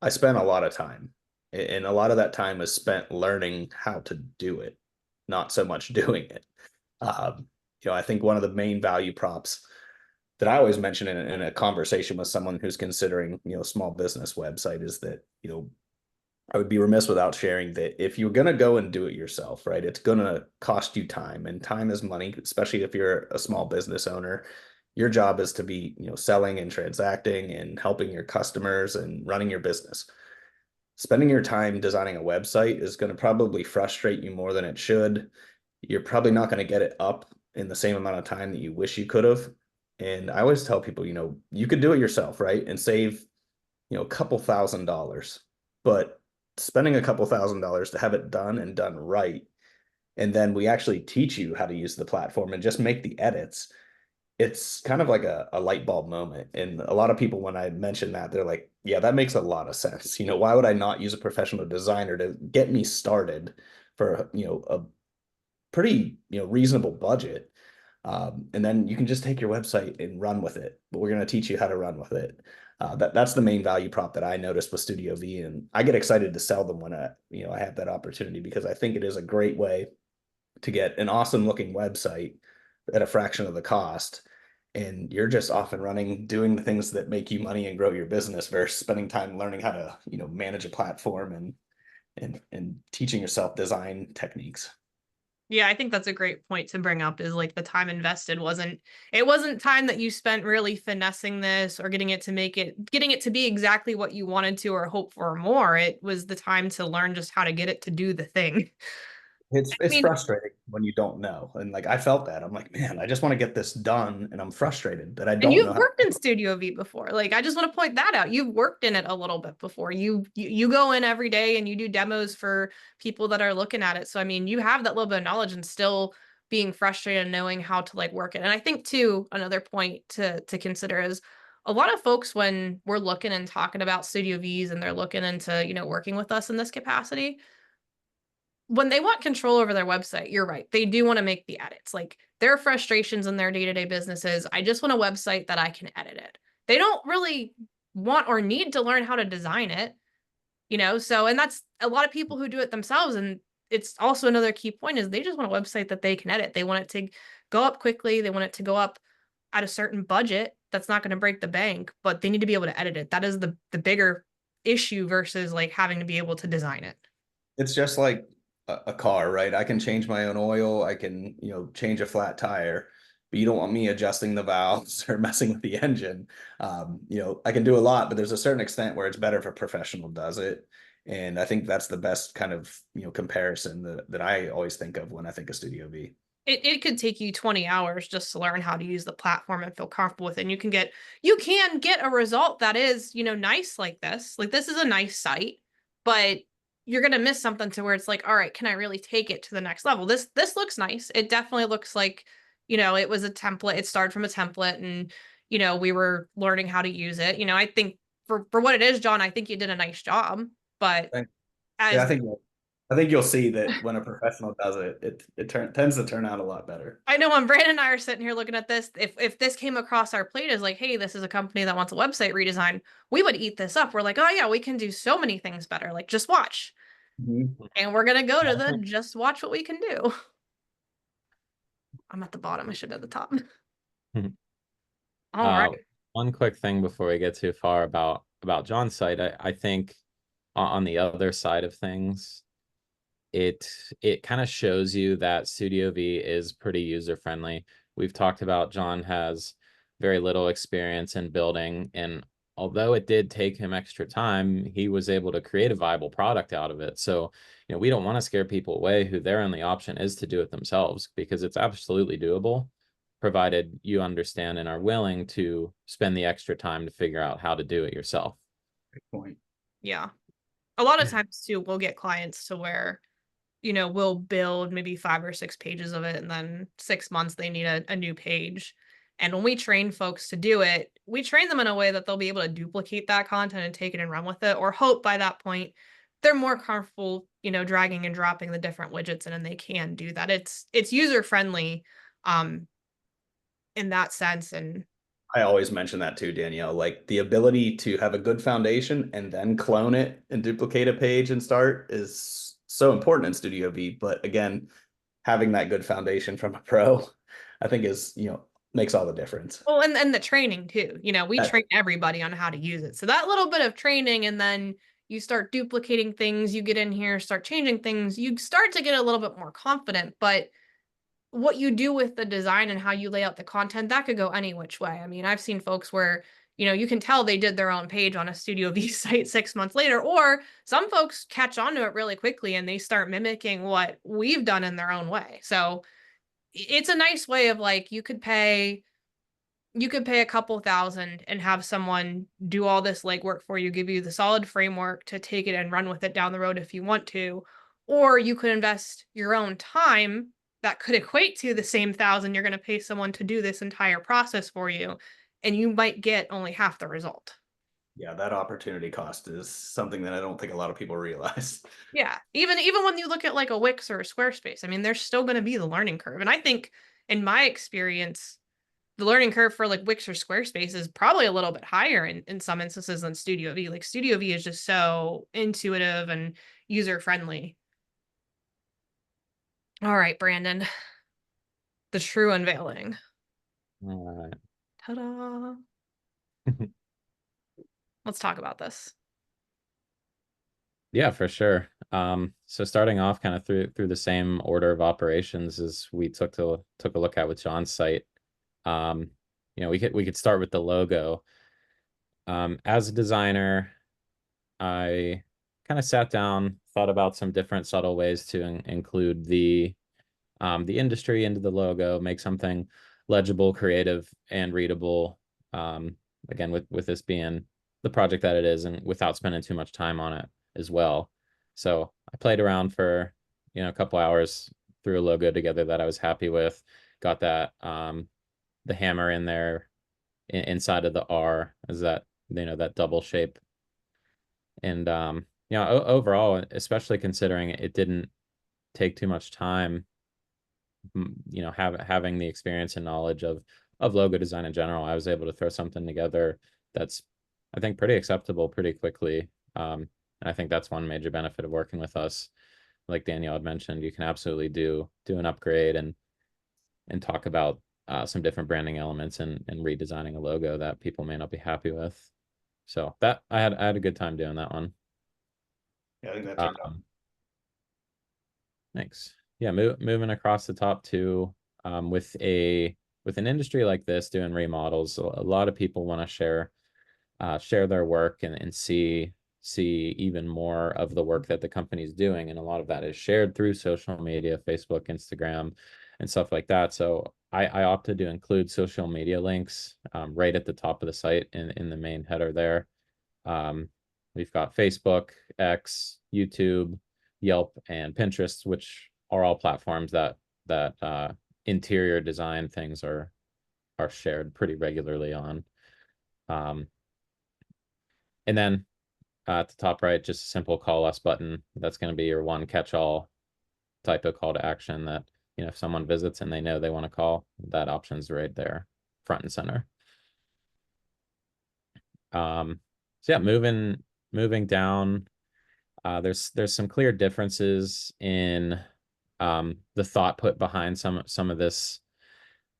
I spent a lot of time, and a lot of that time is spent learning how to do it, not so much doing it. I think one of the main value props that I always mention in a conversation with someone who's considering, small business website is that, I would be remiss without sharing that if you're going to go and do it yourself, right, it's going to cost you time, and time is money, especially if you're a small business owner. Your job is to be, selling and transacting and helping your customers and running your business. Spending your time designing a website is going to probably frustrate you more than it should. You're probably not going to get it up in the same amount of time that you wish you could have. And I always tell people, you could do it yourself, right? And save, a couple $1,000s, but spending a couple $1,000s to have it done and done right. And then we actually teach you how to use the platform and just make the edits. It's kind of like a light bulb moment. And a lot of people, when I mention that, they're like, yeah, that makes a lot of sense. Why would I not use a professional designer to get me started for, a pretty, reasonable budget? And then you can just take your website and run with it. But we're going to teach you how to run with it. That's the main value prop that I noticed with Studio V, and I get excited to sell them when I have that opportunity, because I think it is a great way to get an awesome looking website at a fraction of the cost, and you're just off and running doing the things that make you money and grow your business versus spending time learning how to manage a platform and teaching yourself design techniques. Yeah, I think that's a great point to bring up is like the time invested wasn't time that you spent really finessing this or getting it to be exactly what you wanted to or hope for more. It was the time to learn just how to get it to do the thing. It's I it's mean, frustrating when you don't know. And like I felt that. I'm like, man, I just want to get this done, and I'm frustrated that I and don't know you've how. worked in Studio V before. Like, I just want to point that out. You've worked in it a little bit before. You go in every day and you do demos for people that are looking at it. So, I mean, you have that little bit of knowledge and still being frustrated and knowing how to like work it. And I think too, another point to consider is a lot of folks when we're looking and talking about Studio Vs and they're looking into, working with us in this capacity, when they want control over their website, you're right. They do want to make the edits. Like their frustrations in their day-to-day businesses, I just want a website that I can edit it. They don't really want or need to learn how to design it, So, and that's a lot of people who do it themselves. And it's also another key point is they just want a website that they can edit. They want it to go up quickly. They want it to go up at a certain budget that's not going to break the bank, but they need to be able to edit it. That is the bigger issue versus like having to be able to design it. It's just like a car, right? I can change my own oil. I can, change a flat tire, but you don't want me adjusting the valves or messing with the engine. I can do a lot, but there's a certain extent where it's better if a professional does it. And I think that's the best kind of, comparison that I always think of when I think of Studio V. It could take you 20 hours just to learn how to use the platform and feel comfortable with it. And you can get a result that is, nice like this. Like this is a nice site, but you're gonna miss something to where it's like, all right, can I really take it to the next level? This looks nice. It definitely looks like, it was a template. It started from a template and we were learning how to use it. I think for what it is, John, I think you did a nice job. But Yeah, as I think you'll see that when a professional does it, tends to turn out a lot better. I know when Brandon and I are sitting here looking at this, if this came across our plate as like, hey, this is a company that wants a website redesign, we would eat this up. We're like, oh yeah, we can do so many things better. Like just watch. Mhm. And we're gonna go to the just watch what we can do. I'm at the bottom. I should at the top. All Uh, right. one quick thing before we get too far about John's site, I think on the other side of things, it kind of shows you that Studio V is pretty user friendly. We've talked about John has very little experience in building, and although it did take him extra time, he was able to create a viable product out of it. So, we don't want to scare people away who their only option is to do it themselves, because it's absolutely doable, provided you understand and are willing to spend the extra time to figure out how to do it yourself. Good point. Yeah. A lot of times too, we'll get clients to where we'll build maybe 5 or 6 pages of it, and then 6 months they need a new page. And when we train folks to do it, we train them in a way that they'll be able to duplicate that content and take it and run with it, or hope by that point they're more comfortable, dragging and dropping the different widgets in, and they can do that. It's user friendly, um, in that sense. And I always mention that too, Danielle. Like the ability to have a good foundation and then clone it and duplicate a page and start is so important in Studio V. But again, having that good foundation from a pro, I think makes all the difference. well, and the training too. We That, train everybody on how to use it. So that little bit of training, and then you start duplicating things, you get in here, start changing things, you start to get a little bit more confident. But what you do with the design and how you lay out the content, that could go any which way. I mean, I've seen folks where, you can tell they did their own page on a Studio V site 6 months later, or some folks catch on to it really quickly and they start mimicking what we've done in their own way. So it's a nice way of like, you could pay a couple thousand and have someone do all this legwork for you, give you the solid framework to take it and run with it down the road if you want to. Or you could invest your own time that could equate to the same thousand you're going to pay someone to do this entire process for you. And you might get only half the result. yeah, that opportunity cost is something that I don't think a lot of people realize. Yeah. Even when you look at like a Wix or a Squarespace, I mean, there's still going to be the learning curve. And I think in my experience, the learning curve for like Wix or Squarespace is probably a little bit higher in some instances than Studio V. Like Studio V is just so intuitive and user friendly. All right, Brandon, the true unveiling. All right. Ta-da. Let's talk about this. Yeah, for sure. So starting off kind of through the same order of operations as we took a look at with John's site. Um, we could start with the logo. As a designer, I kind of sat down, thought about some different subtle ways to include the industry into the logo, make something legible, creative, and readable. Again, with this being the project that it is, and without spending too much time on it as well. So I played around for a couple hours, threw a logo together that I was happy with. Got that the hammer in there inside of the R as that that double shape. And overall, especially considering it didn't take too much time, having the experience and knowledge of logo design in general, I was able to throw something together that's, I think, pretty acceptable pretty quickly. And I think that's one major benefit of working with us. Like Danielle had mentioned, you can absolutely do an upgrade and talk about some different branding elements and redesigning a logo that people may not be happy with. So that I had a good time doing that one. Yeah, I think that turned out. Thanks. Yeah, moving across the top two, with an industry like this doing remodels, a lot of people want to share their work and see even more of the work that the company's doing, and a lot of that is shared through social media, Facebook, Instagram, and stuff like that. So I opted to include social media links right at the top of the site in the main header there. We've got Facebook, X, YouTube, Yelp, and Pinterest, which are all platforms that interior design things are shared pretty regularly on. Um, and then at the top right, just a simple call us button. That's going to be your one catch-all type of call to action that, if someone visits and they know they want to call, that option's right there, front and center. So yeah, moving down, there's some clear differences in the thought put behind some of this.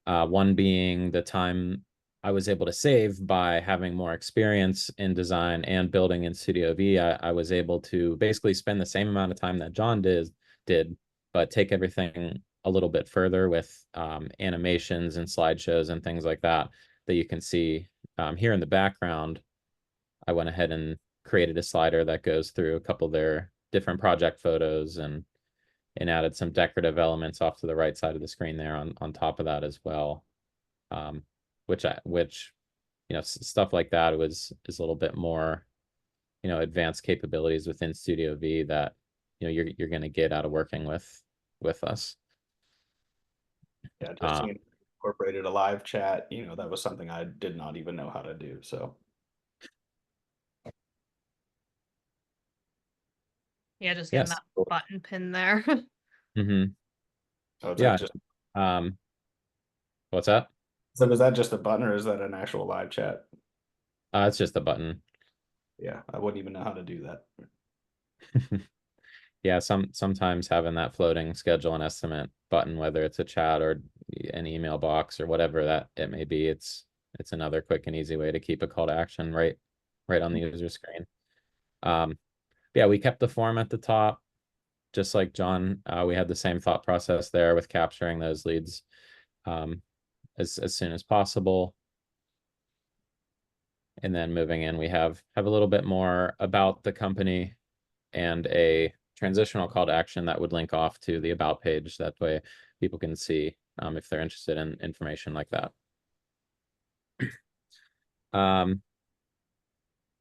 One being the time I was able to save by having more experience in design and building in Studio V. I was able to basically spend the same amount of time that John did, but take everything a little bit further with animations and slideshows and things like that you can see here in the background. I went ahead and created a slider that goes through a couple of their different project photos and added some decorative elements off to the right side of the screen there on top of that as well. Which stuff like that is a little bit more advanced capabilities within Studio V that you're going to get out of working with us. Yeah, just seeing incorporated a live chat, that was something I did not even know how to do. So Yeah, just getting Yes. that button pin there. Mm-hmm. is Yeah. that just What's that? so is that just a button or is that an actual live chat? It's just a button. Yeah, I wouldn't even know how to do that. Yeah, sometimes having that floating schedule and estimate button, whether it's a chat or an email box or whatever that it may be, it's another quick and easy way to keep a call to action right on the user screen. Yeah, we kept the form at the top, just like John. We had the same thought process there with capturing those leads as soon as possible. And then moving in, we have a little bit more about the company and a transitional call to action that would link off to the about page. That way people can see if they're interested in information like that.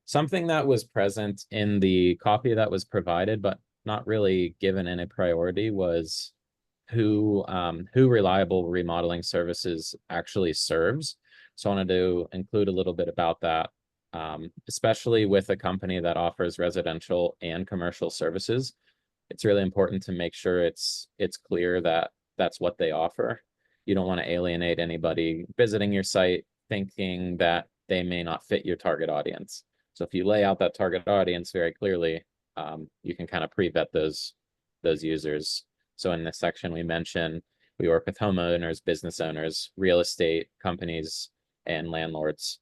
Something that was present in the copy that was provided, but not really given any priority, was who Reliable Remodeling Services actually serves. So I wanted to include a little bit about that, especially with a company that offers residential and commercial services. It's really important to make sure it's clear that that's what they offer. You don't want to alienate anybody visiting your site thinking that they may not fit your target audience. So if you lay out that target audience very clearly, you can kind of pre-vet those users. So in this section, we mentioned we work with homeowners, business owners, real estate companies, and landlords.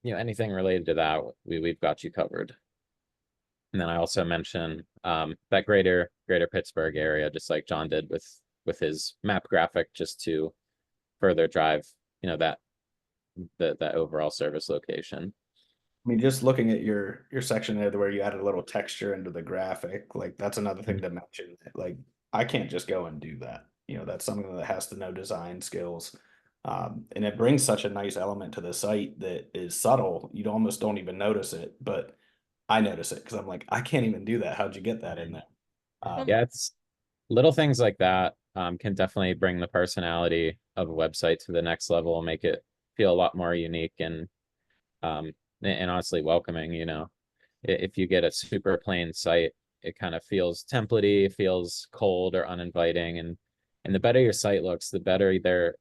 Anything related to that, we've got you covered. And then I also mentioned that greater Pittsburgh area, just like John did with his map graphic, just to further drive that overall service location. I mean, just looking at your section there where you added a little texture into the graphic, like that's another thing to mention. Like I can't just go and do that. That's something that has to know design skills. And it brings such a nice element to the site that is subtle. You almost don't even notice it, but I notice it because I'm like, I can't even do that. How'd you get that in there? Yeah, it's little things like that can definitely bring the personality of a website to the next level, make it feel a lot more unique um, and honestly welcoming. If you get a super plain site, it kind of feels templatey, feels cold or uninviting, and the better your site looks, the better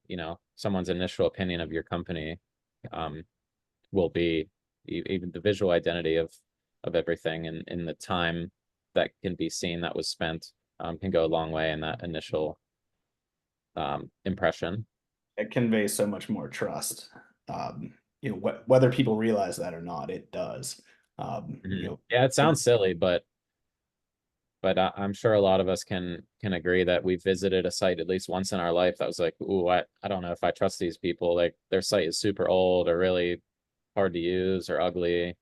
someone's initial opinion of your company will be. Even the visual identity of everything and in the time that can be seen that was spent can go a long way in that initial impression. It conveys so much more trust. whether people realize that or not, it does. Yeah, it sounds silly, but I'm sure a lot of us can agree that we visited a site at least once in our life that was like, ooh, I don't know if I trust these people. Like their site is super old or really hard to use or ugly,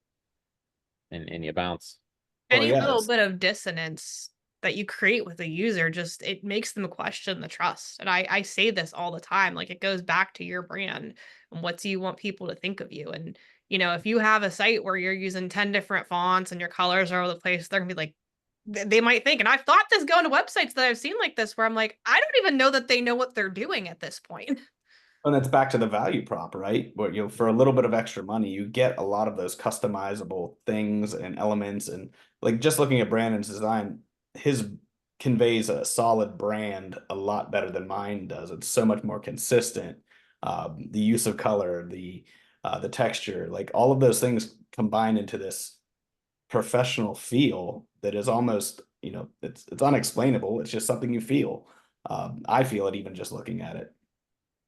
and you bounce. Well, Any yeah, little it's bit of dissonance that you create with a user, just it makes them question the trust. And I say this all the time, like it goes back to your brand and what do you want people to think of you. And if you have a site where you're using 10 different fonts and your colors are all over the place, they're gonna be like, they might think, and I've thought this going to websites that I've seen like this where I'm like, I don't even know that they know what they're doing at this point. and that's back to the value prop, right? Where for a little bit of extra money, you get a lot of those customizable things and elements, and like just looking at Brandon's design, his conveys a solid brand a lot better than mine does. It's so much more consistent. The use of color, the texture, like all of those things combine into this professional feel that is almost, it's unexplainable. It's just something you feel. I feel it even just looking at it.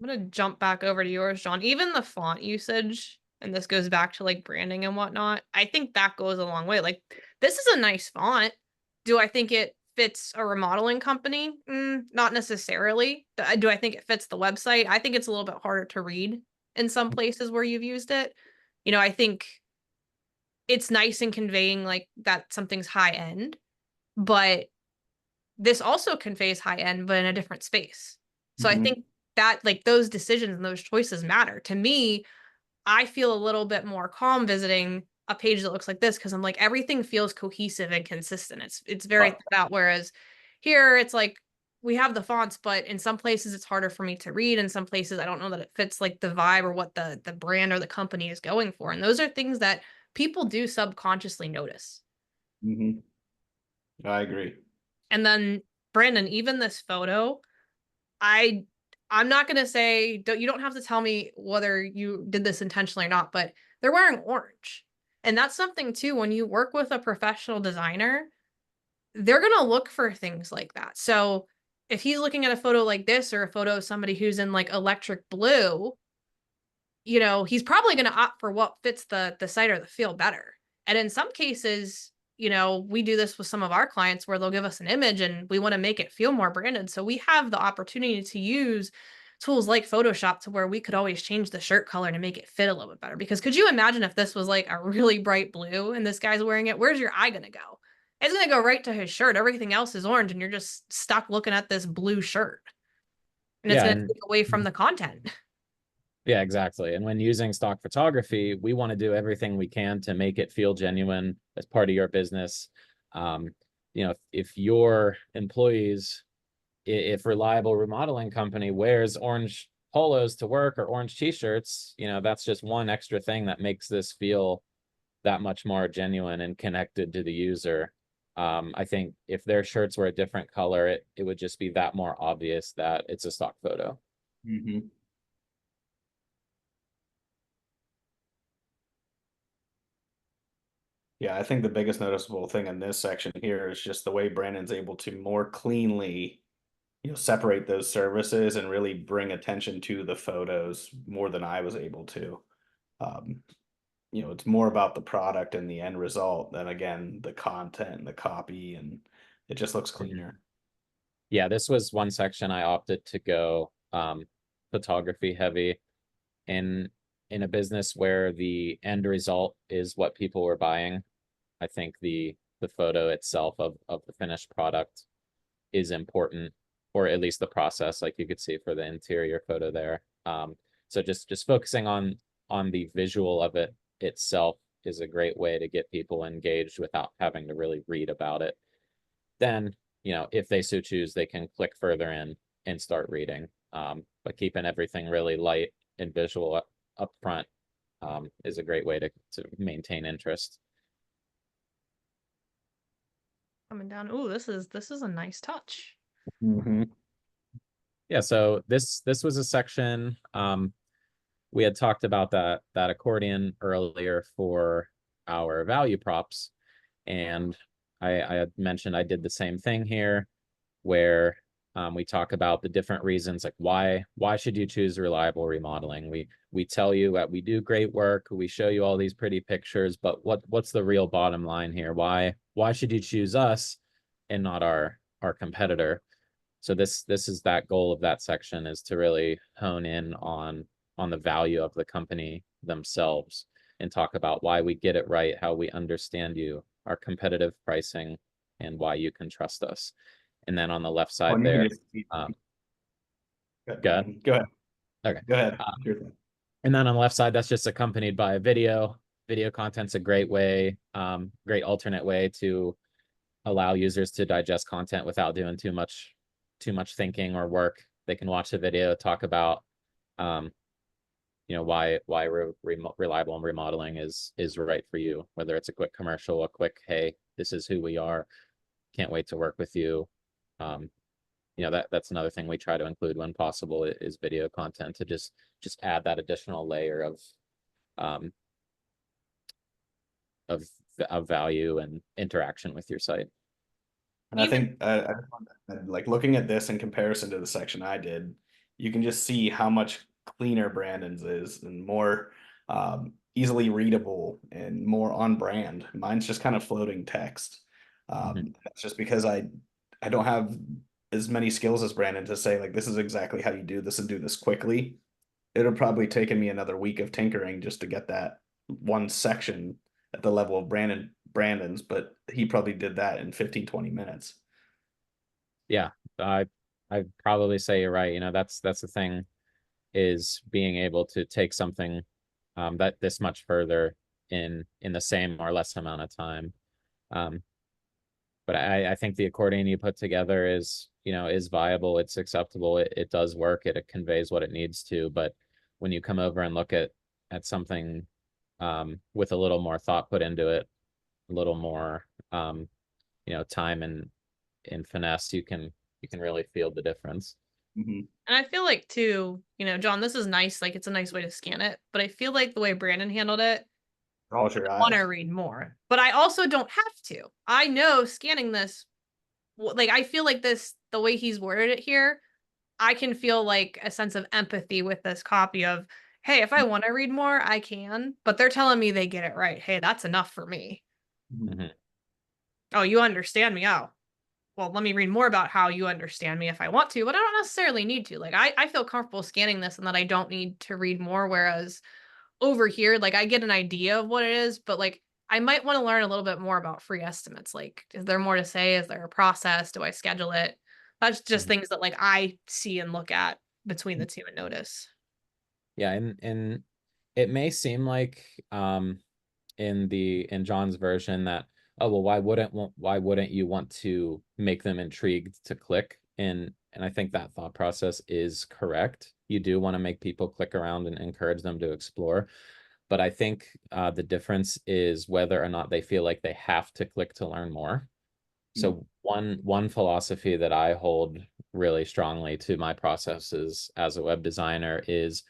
I'm gonna jump back over to yours, John. Even the font usage, and this goes back to like branding and whatnot, I think that goes a long way. Like, this is a nice font. Do I think it fits a remodeling company? Not necessarily. Do I think it fits the website? I think it's a little bit harder to read in some places where you've used it. I think it's nice in conveying like that something's high end, but this also conveys high end, but in a different space. So I Mhm. think that like those decisions and those choices matter. To me, I feel a little bit more calm visiting a page that looks like this because I'm like everything feels cohesive and consistent. It's very thought out. Whereas here it's like we have the fonts, but in some places it's harder for me to read. In some places I don't know that it fits like the vibe or what the brand or the company is going for. And those are things that people do subconsciously notice. Mhm. I agree. And then Brandon, even this photo, I I'm not gonna say you don't have to tell me whether you did this intentionally or not, but they're wearing orange. And that's something too, when you work with a professional designer, they're gonna look for things like that. So if he's looking at a photo like this or a photo of somebody who's in like electric blue, he's probably going to opt for what fits the site or the feel better. And in some cases, we do this with some of our clients where they'll give us an image and we want to make it feel more branded. So we have the opportunity to use tools like Photoshop to where we could always change the shirt color to make it fit a little bit better. Because could you imagine if this was like a really bright blue and this guy's wearing it? Where's your eye going to go? It's going to go right to his shirt. Everything else is orange and you're just stuck looking at this blue shirt. And it's Yeah, going to and take away from the content. yeah, exactly. And when using stock photography, we want to do everything we can to make it feel genuine as part of your business. Um, if your employees, if reliable remodeling company wears orange polos to work or orange t-shirts, that's just one extra thing that makes this feel that much more genuine and connected to the user. I think if their shirts were a different color, it would just be that more obvious that it's a stock photo. Mhm. Yeah, I think the biggest noticeable thing in this section here is just the way Brandon's able to more cleanly, separate those services and really bring attention to the photos more than I was able to. Um, it's more about the product and the end result than again the content and the copy, and it just looks Mhm. cleaner. Yeah, this was one section I opted to go photography heavy in a business where the end result is what people were buying. I think the photo itself of the finished product is important, or at least the process, like you could see for the interior photo there. So just focusing on the visual of it itself is a great way to get people engaged without having to really read about it. Then, if they so choose, they can click further in and start reading. But keeping everything really light and visual up front is a great way to maintain interest. Coming down. Ooh, this is a nice touch. Mm-hmm. Yeah, so this was a section. We had talked about that accordion earlier for our value props, and I had mentioned I did the same thing here, where We talk about the different reasons, like why should you choose reliable remodeling? We tell you that we do great work. We show you all these pretty pictures, but what's the real bottom line here? Why should you choose us and not our competitor? So this is that goal of that section, is to really hone in on the value of the company themselves and talk about why we get it right, how we understand you, our competitive pricing, and why you can trust us. And then on the left Oh, side and you can there, just see. um, Go good. ahead. Go ahead. Okay. Go ahead. Uh, Sure thing. and then on the left side, that's just accompanied by a video. Video content's a great way, great alternate way to allow users to digest content without doing too much thinking or work. They can watch the video, talk about um, why reliable and remodeling is right for you, whether it's a quick commercial, a quick, hey, this is who we are, can't wait to work with you. That's another thing we try to include when possible, is video content, to just add that additional layer um of value and interaction with your site. And I Even think like looking at this in comparison to the section I did, you can just see how much cleaner Brandon's is and more easily readable and more on brand. Mine's just kind of floating text. That's just because I don't have as many skills as Brandon to say like this is exactly how you do this and do this quickly. It'll probably taken me another week of tinkering just to get that one section at the level of Brandon's, but he probably did that in 15-20 minutes. Yeah, I'd probably say you're right. That's the thing, is being able to take something that this much further in the same or less amount of time. Um, but I think the accordion you put together is viable, it's acceptable, it does work, it conveys what it needs to. But when you come over and look at something with a little more thought put into it, a little more time and finesse, you can really feel the difference. Mhm. And I feel like too, John, this is nice. Like it's a nice way to scan it. But I feel like the way Brandon handled it, Close your I want to eyes. read more. But I also don't have to. I know scanning this, like I feel like this, the way he's worded it here, I can feel like a sense of empathy with this copy of, hey, if I want to read more, I can. But they're telling me they get it right. Hey, that's enough for me. Mhm. Oh, you understand me. Oh, well, let me read more about how you understand me if I want to, but I don't necessarily need to. Like, I feel comfortable scanning this and that I don't need to read more. Whereas over here, like, I get an idea of what it is, but like, I might want to learn a little bit more about free estimates. Like, is there more to say? Is there a process? Do I schedule it? That's just Mhm. things that like I see and look at between the two and notice. Yeah, and it may seem like in John's version that, oh well, why wouldn't you want to make them intrigued to click? And I think that thought process is correct. You do want to make people click around and encourage them to explore. But I think the difference is whether or not they feel like they have to click to learn more. So one philosophy that I hold really strongly to my processes as a web designer is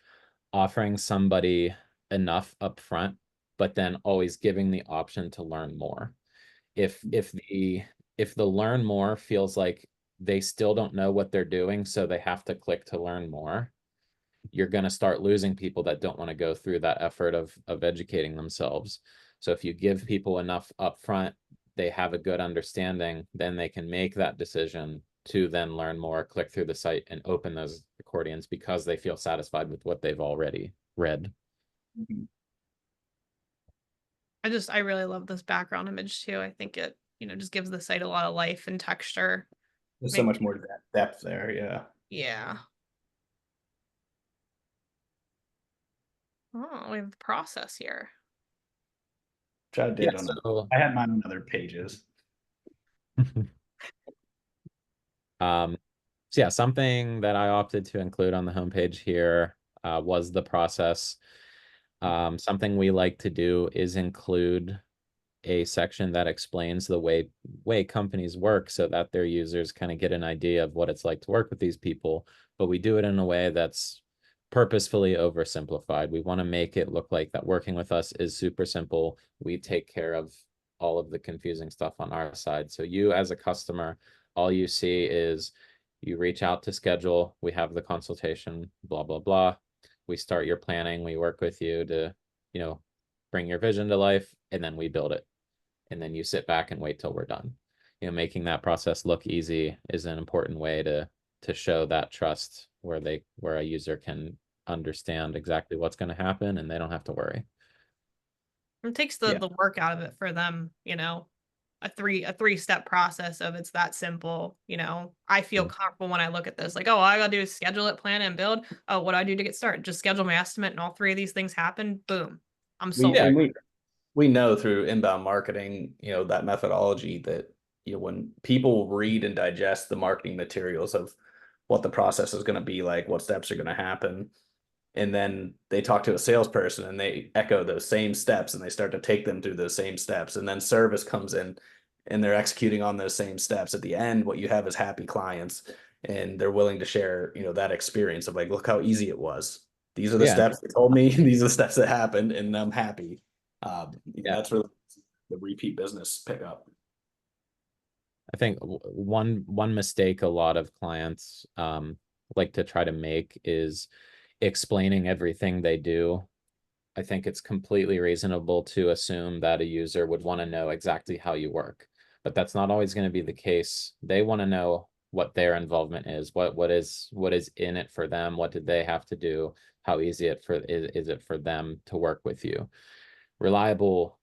offering somebody enough upfront, but then always giving the option to learn more. If the learn more feels like they still don't know what they're doing, so they have to click to learn more, you're going to start losing people that don't want to go through that effort of educating themselves. So if you give people enough upfront, they have a good understanding, then they can make that decision to then learn more, click through the site and open those accordions because they feel satisfied with what they've already read. Mhm. I really love this background image too. I think it, just gives the site a lot of life and texture. There's so Make, much more to that depth there. Yeah. yeah. Oh, we have the process here. Which I Yeah, did on so I had mine on other pages. um so yeah, something that I opted to include on the homepage here was the process. Something we like to do is include a section that explains the way companies work so that their users kind of get an idea of what it's like to work with these people, but we do it in a way that's purposefully oversimplified. We want to make it look like that working with us is super simple. We take care of all of the confusing stuff on our side. So you as a customer, all you see is You reach out to schedule, we have the consultation, blah, blah, blah. We start your planning, we work with you to, you know, bring your vision to life, and then we build it. And then you sit back and wait till we're done. You know, making that process look easy is an important way to show that trust where a user can understand exactly what's going to happen and they don't have to worry. It takes Yeah. the work out of it for them, a three-step process of it's that simple. I feel Mm. comfortable when I look at this, like, oh, all I gotta do is schedule it, plan and build. Oh, what do I do to get started? Just schedule my estimate and all three of these things happen. Boom. I'm We sold. Yeah, and we know through inbound marketing, that methodology that when people read and digest the marketing materials of what the process is going to be like, what steps are going to happen, and then they talk to a salesperson and they echo those same steps and they start to take them through those same steps, and then service comes in and they're executing on those same steps. At the end, what you have is happy clients, and they're willing to share, that experience of like, look how easy it was. These are the yeah, steps they told me, and these are the steps that happened, and I'm happy. yeah. That's really the repeat business pickup. I think one mistake a lot of clients like to try to make is explaining everything they do. I think it's completely reasonable to assume that a user would want to know exactly how you work, but that's not always going to be the case. They want to know what their involvement is, what is in it for them, what did they have to do, how easy is it for them to work with you. Reliable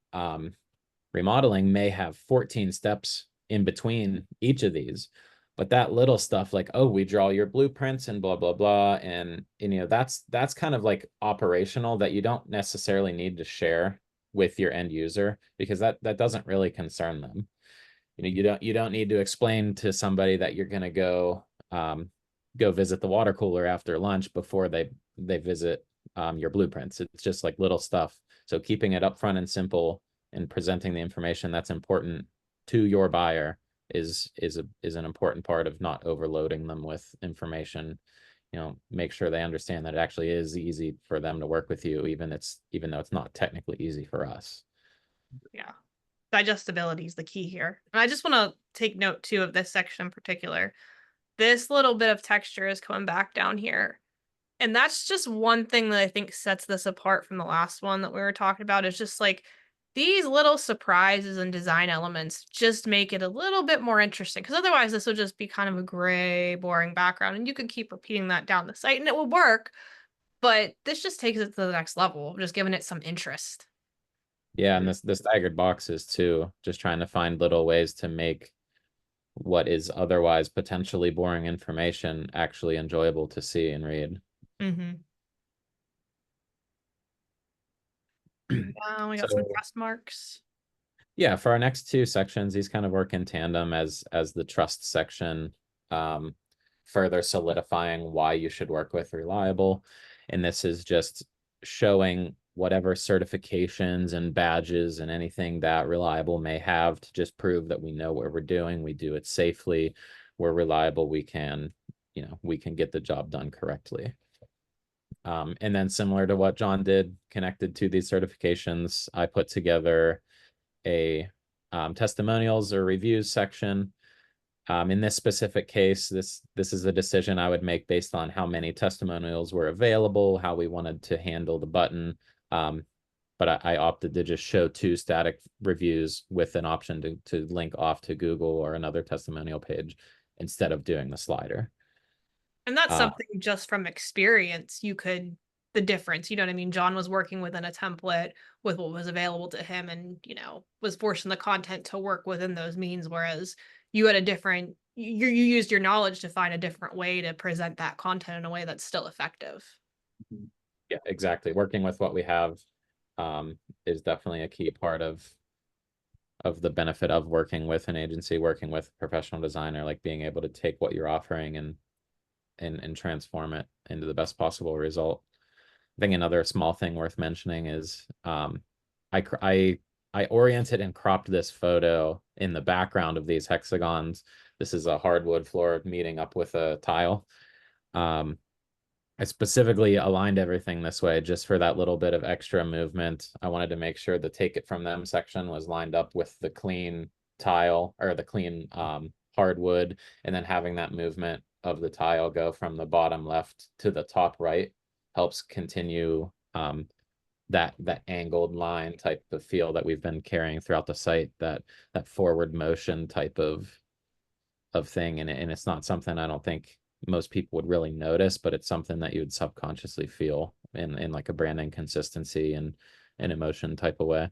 remodeling may have 14 steps in between each of these, but that little stuff like, oh, we draw your blueprints and blah blah blah, and that's kind of like operational that you don't necessarily need to share with your end user, because that doesn't really concern them. You don't need to explain to somebody that you're going to go visit the water cooler after lunch before they visit your blueprints. It's just like little stuff. So keeping it upfront and simple and presenting the information that's important to your buyer is an important part of not overloading them with information. Make sure they understand that it actually is easy for them to work with you, even though it's not technically easy for us. Yeah. Digestibility is the key here. And I just want to take note too of this section in particular. This little bit of texture is coming back down here. And that's just one thing that I think sets this apart from the last one that we were talking about, is just like these little surprises and design elements just make it a little bit more interesting, because otherwise this would just be kind of a gray, boring background, and you could keep repeating that down the site and it would work. But this just takes it to the next level, just giving it some interest. Yeah, and this staggered boxes too, just trying to find little ways to make what is otherwise potentially boring information actually enjoyable to see and read. Mm-hmm. We got some So trust marks. yeah, for our next two sections, these kind of work in tandem as the trust section, further solidifying why you should work with Reliable. And this is just showing whatever certifications and badges and anything that Reliable may have to just prove that we know what we're doing, we do it safely, we're reliable, we can get the job done correctly. And then similar to what John did, connected to these certifications, I put together a testimonials or reviews section. In this specific case, this is a decision I would make based on how many testimonials were available, how we wanted to handle the button. But I opted to just show 2 static reviews with an option to link off to Google or another testimonial page instead of doing the slider. And that's something just from experience, the difference, you know what I mean? John was working within a template with what was available to him and, was forcing the content to work within those means. Whereas you had you used your knowledge to find a different way to present that content in a way that's still effective. Yeah, exactly. Working with what we have is definitely a key part of the benefit of working with an agency, working with a professional designer, like being able to take what you're offering and transform it into the best possible result. I think another small thing worth mentioning is I oriented and cropped this photo in the background of these hexagons. This is a hardwood floor meeting up with a tile. I specifically aligned everything this way just for that little bit of extra movement. I wanted to make sure the take it from them section was lined up with the clean tile or the clean hardwood, and then having that movement of the tile go from the bottom left to the top right helps continue that angled line type of feel that we've been carrying throughout the site, that forward motion type of thing. And it's not something I don't think most people would really notice, but it's something that you would subconsciously feel in like a branding consistency and an emotion type of way.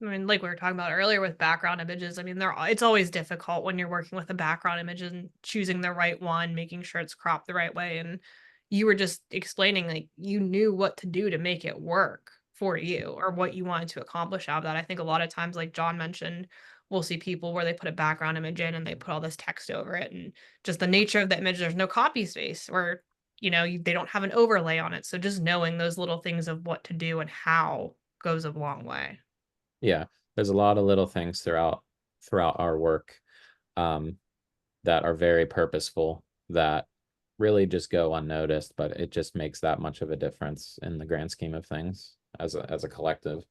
I mean, like we were talking about earlier with background images, I mean, it's always difficult when you're working with a background image and choosing the right one, making sure it's cropped the right way. And you were just explaining like you knew what to do to make it work for you or what you wanted to accomplish out of that. I think a lot of times, like John mentioned, we'll see people where they put a background image in and they put all this text over it. And just the nature of the image, there's no copy space or, they don't have an overlay on it. So just knowing those little things of what to do and how goes a long way. Yeah, there's a lot of little things throughout our work um, that are very purposeful that really just go unnoticed, but it just makes that much of a difference in the grand scheme of things as a collective.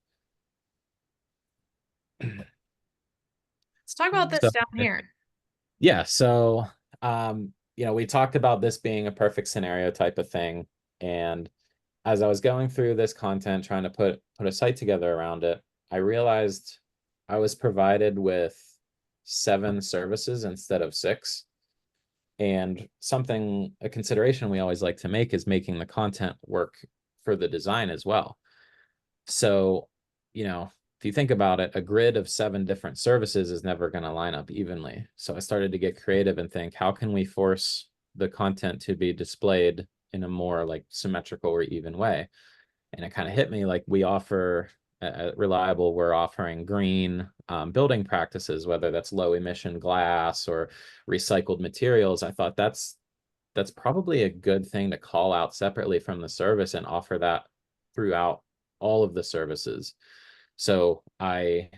Let's talk about So this down here. yeah, so we talked about this being a perfect scenario type of thing, and as I was going through this content, trying to put a site together around it, I realized I was provided with 7 services instead of 6. And a consideration we always like to make is making the content work for the design as well. So, if you think about it, a grid of 7 different services is never going to line up evenly. So I started to get creative and think, how can we force the content to be displayed in a more like symmetrical or even way? And it kind of hit me like we offer Reliable, we're offering green building practices, whether that's low emission glass or recycled materials. I thought that's probably a good thing to call out separately from the service and offer that throughout all of the services. So I,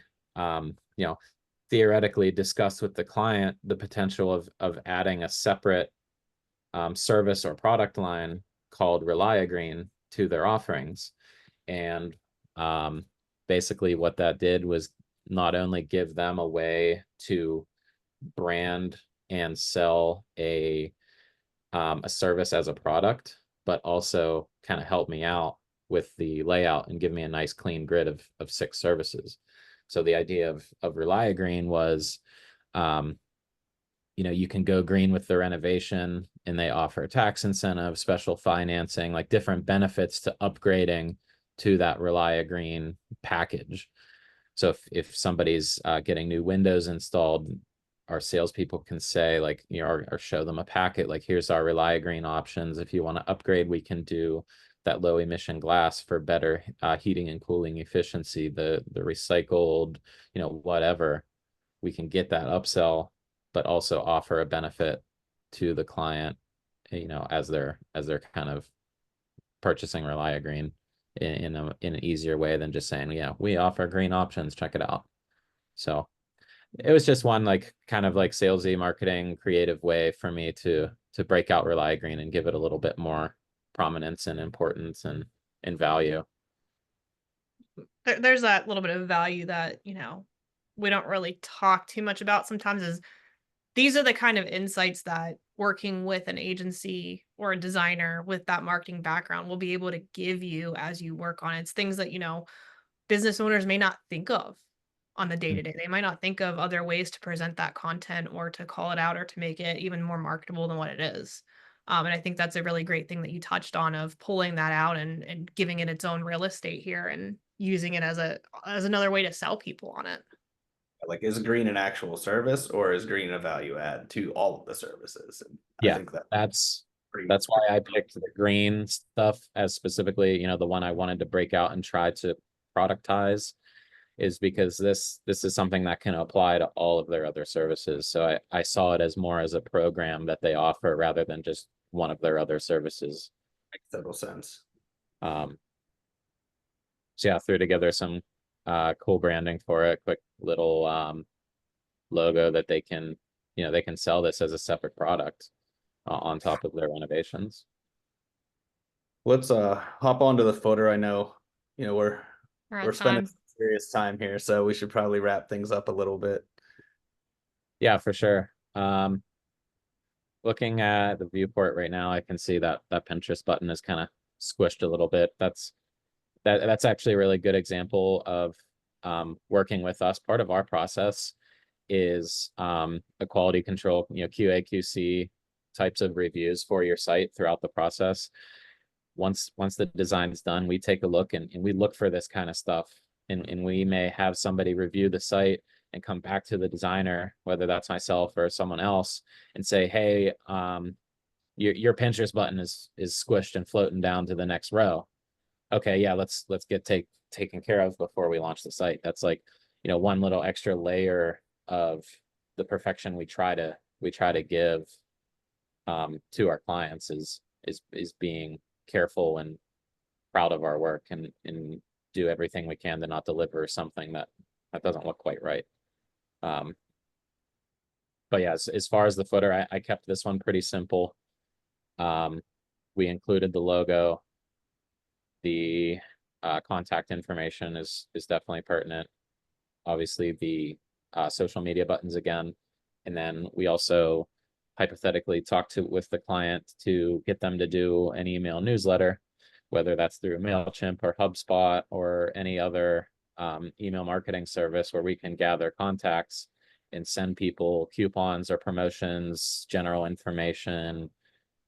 theoretically discussed with the client the potential of adding a separate service or product line called Green to their offerings. And basically what that did was not only give them a way to brand and sell a service as a product, but also kind of help me out with the layout and give me a nice clean grid of 6 services. So the idea of Green was you can go green with the renovation, and they offer tax incentive, special financing, like different benefits to upgrading to that Green package. So if somebody's getting new windows installed, our salespeople can say like, or show them a packet, like here's our Green options. If you want to upgrade, we can do that low emission glass for better heating and cooling efficiency, the recycled, whatever. We can get that upsell, but also offer a benefit to the client, as they're kind of purchasing Green in an easier way than just saying, yeah, we offer green options, check it out. So it was just one like kind of like salesy marketing creative way for me to break out Green and give it a little bit more prominence and importance and value. There's that little bit of value that, we don't really talk too much about sometimes is these are the kind of insights that working with an agency or a designer with that marketing background will be able to give you as you work on it. It's things that, business owners may not think of on the day to day. They might not think of other ways to present that content or to call it out or to make it even more marketable than what it is. And I think that's a really great thing that you touched on of pulling that out and giving it its own real estate here and using it as another way to sell people on it. Like, is green an actual service or is green a value add to all of the services? And I Yeah, think that's pretty, that's why I picked the green stuff as specifically, the one I wanted to break out and try to productize, is because this is something that can apply to all of their other services. So I saw it as more as a program that they offer rather than just one of their other services. makes total sense. Um, so yeah, I threw together some cool branding for it, quick little logo that they can sell this as a separate product on top of their renovations. Let's hop onto the footer. I know, We're we're at spending time. serious time here, so we should probably wrap things up a little bit. Yeah, for sure. looking at the viewport right now, I can see that that Pinterest button is kind of squished a little bit. That's actually a really good example of working with us. Part of our process is a quality control, QA, QC types of reviews for your site throughout the process. Once the design is done, we take a look and we look for this kind of stuff. And we may have somebody review the site and come back to the designer, whether that's myself or someone else, and say, hey, your Pinterest button is squished and floating down to the next row. Okay, yeah, let's get taken care of before we launch the site. That's like, one little extra layer of the perfection we try to give to our clients is being careful and proud of our work and do everything we can to not deliver something that doesn't look quite right. But yeah, as far as the footer, I kept this one pretty simple. We included the logo. The contact information is definitely pertinent. Obviously, the social media buttons again, and then we also hypothetically talk with the client to get them to do an email newsletter, whether that's through MailChimp or HubSpot or any other email marketing service where we can gather contacts and send people coupons or promotions, general information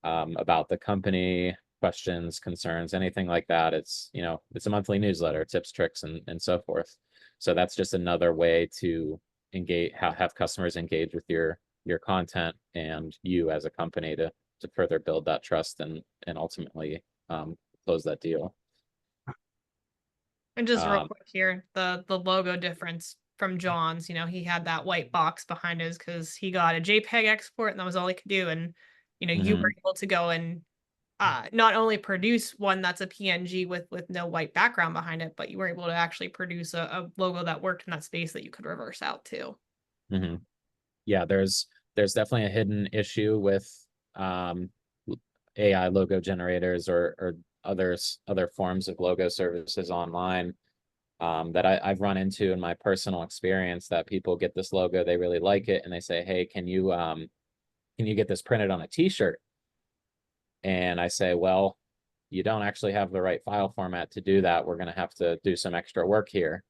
about the company, questions, concerns, anything like that. It's a monthly newsletter, tips, tricks, and so forth. So that's just another way to engage, have customers engage with your content and you as a company to further build that trust and ultimately close that deal. And just real quick here, the logo difference from John's, he had that white box behind his because he got a JPEG export and that was all he could do. And, you were able to go and not only produce one that's a PNG with no white background behind it, but you were able to actually produce a logo that worked in that space that you could reverse out to. Yeah, there's definitely a hidden issue with AI logo generators or other forms of logo services online that I've run into in my personal experience, that people get this logo, they really like it, and they say, hey, can you get this printed on a t-shirt? And I say, well, you don't actually have the right file format to do that. We're going to have to do some extra work here.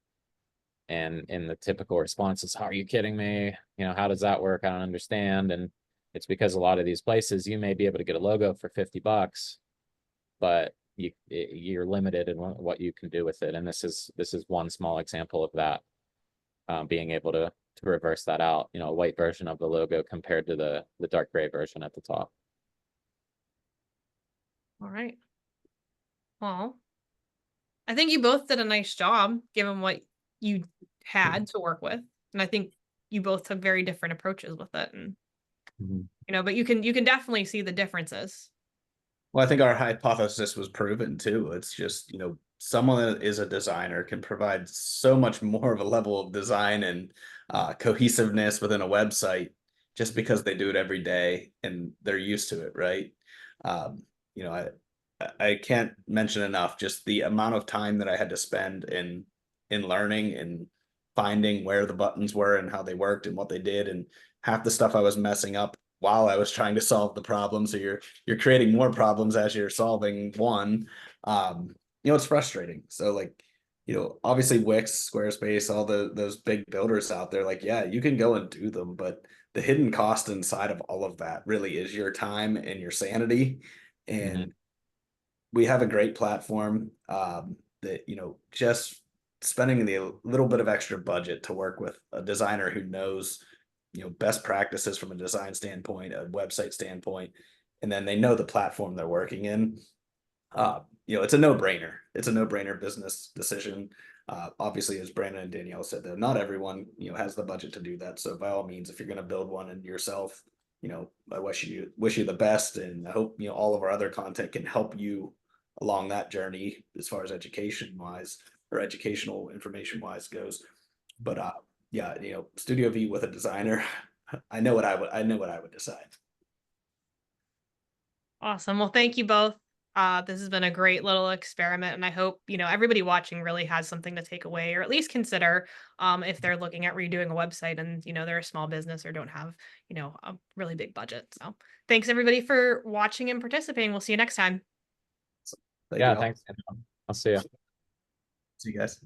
And the typical response is, are you kidding me? How does that work? I don't understand. And it's because a lot of these places, you may be able to get a logo for $50, but you're limited in what you can do with it. And this is one small example of that, being able to reverse that out, a white version of the logo compared to the dark gray version at the top. All right. Well, I think you both did a nice job given what you had to work with. And I think you both took very different approaches with it. And, but you can definitely see the differences. Well, I think our hypothesis was proven too. It's just, someone that is a designer can provide so much more of a level of design and cohesiveness within a website just because they do it every day and they're used to it, right? I can't mention enough just the amount of time that I had to spend in learning and finding where the buttons were and how they worked and what they did, and half the stuff I was messing up while I was trying to solve the problem. So you're creating more problems as you're solving one. It's frustrating. So obviously Wix, Squarespace, all those big builders out there, yeah, you can go and do them, but the hidden cost inside of all of that really is your time and your sanity. And we have a great platform that, just spending the little bit of extra budget to work with a designer who knows, best practices from a design standpoint, a website standpoint, and then they know the platform they're working in. It's a no-brainer. It's a no-brainer business decision. Obviously, as Brandon and Danielle said, though, not everyone, has the budget to do that. So by all means, if you're going to build one in yourself, I wish you the best, and I hope, all of our other content can help you along that journey as far as education wise or educational information wise goes. But yeah, Studio V with a designer, I know what I would decide. Awesome. Well, thank you both. This has been a great little experiment, and I hope, everybody watching really has something to take away or at least consider if they're looking at redoing a website and, they're a small business or don't have, a really big budget. So thanks everybody for watching and participating. We'll see you next time. Thank you Yeah, all. thanks. Daniel. I'll see you. See you guys.